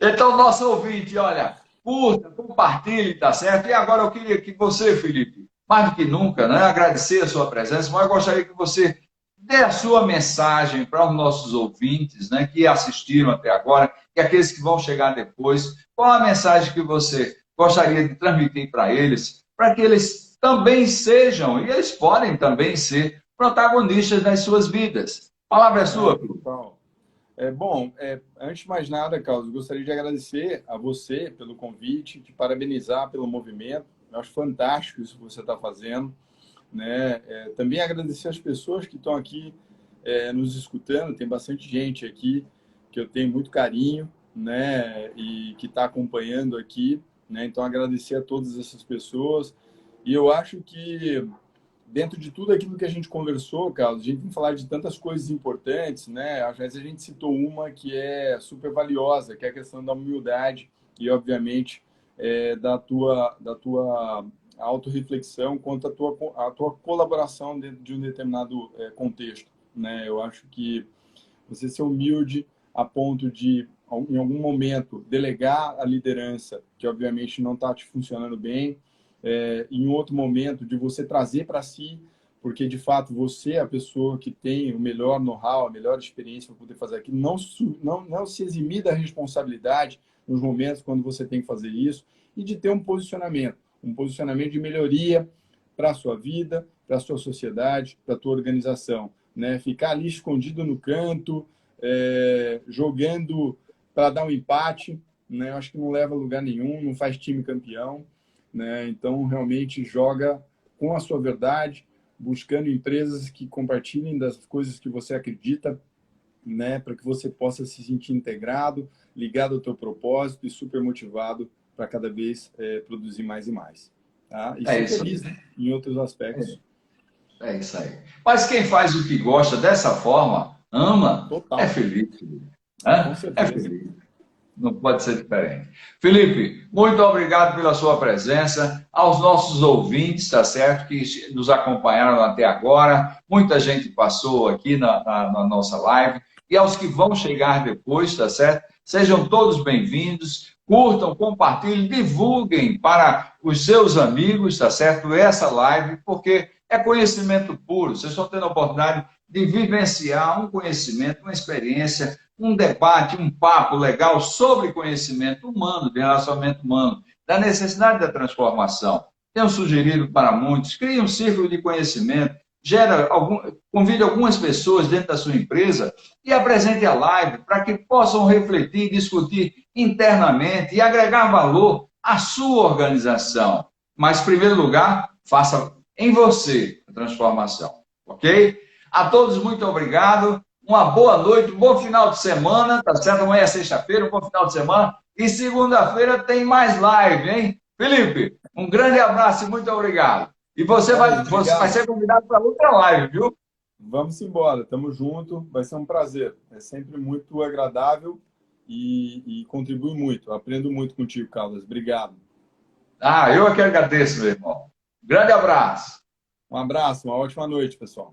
Então, nosso ouvinte, olha, curta, compartilhe, tá certo? E agora eu queria que você, Felipe, mais do que nunca, né, agradecer a sua presença, mas eu gostaria que você dê a sua mensagem para os nossos ouvintes, né, que assistiram até agora, e aqueles que vão chegar depois. Qual a mensagem que você gostaria de transmitir para que eles também sejam, e eles podem também ser, protagonistas das suas vidas? A palavra é sua, Felipe. Bom, antes de mais nada, Carlos, gostaria de agradecer a você pelo convite, te parabenizar pelo movimento. Eu acho fantástico isso que você está fazendo, né? Também agradecer as pessoas que estão aqui nos escutando. Tem bastante gente aqui que eu tenho muito carinho, né? E que está acompanhando aqui, né? Então, agradecer a todas essas pessoas. E eu acho que dentro de tudo aquilo que a gente conversou, Carlos, a gente tem falado de tantas coisas importantes, né? Às vezes a gente citou uma que é super valiosa, que é a questão da humildade e, obviamente, da tua autorreflexão quanto à tua colaboração dentro de um determinado contexto, né? Eu acho que você ser humilde a ponto de, em algum momento, delegar a liderança, que obviamente não está te funcionando bem, em outro momento, de você trazer para si, porque de fato você é a pessoa que tem o melhor know-how, a melhor experiência para poder fazer aquilo, não se eximir da responsabilidade nos momentos quando você tem que fazer isso, e de ter um posicionamento de melhoria para a sua vida, para a sua sociedade, para a tua organização, né? Ficar ali escondido no canto, jogando para dar um empate, né? Eu acho que não leva a lugar nenhum, não faz time campeão, né? Então, realmente joga com a sua verdade, buscando empresas que compartilhem das coisas que você acredita, né? Para que você possa se sentir integrado, ligado ao teu propósito e super motivado para cada vez produzir mais e mais. Tá? E ser feliz, né? Em outros aspectos. É isso aí. Mas quem faz o que gosta dessa forma, ama, Total. é feliz. Né? É feliz. Não pode ser diferente. Felipe, muito obrigado pela sua presença. Aos nossos ouvintes, tá certo, que nos acompanharam até agora. Muita gente passou aqui na nossa live. E aos que vão chegar depois, tá certo? Sejam todos bem-vindos. Curtam, compartilhem, divulguem para os seus amigos, tá certo? Essa live, porque é conhecimento puro. Vocês estão tendo a oportunidade de vivenciar um conhecimento, uma experiência, um debate, um papo legal sobre conhecimento humano, de relacionamento humano, da necessidade da transformação. Tenho sugerido para muitos, crie um círculo de conhecimento, convide algumas pessoas dentro da sua empresa e apresente a live para que possam refletir, discutir internamente e agregar valor à sua organização. Mas, em primeiro lugar, faça em você a transformação, ok? A todos, muito obrigado. Uma boa noite, um bom final de semana, tá certo? Amanhã é sexta-feira, um bom final de semana. E segunda-feira tem mais live, hein? Felipe, um grande abraço e muito obrigado. E você vai ser convidado para outra live, viu? Vamos embora, tamo junto, vai ser um prazer. É sempre muito agradável e contribui muito. Aprendo muito contigo, Carlos. Obrigado. Eu é que agradeço, meu irmão. Grande abraço. Um abraço, uma ótima noite, pessoal.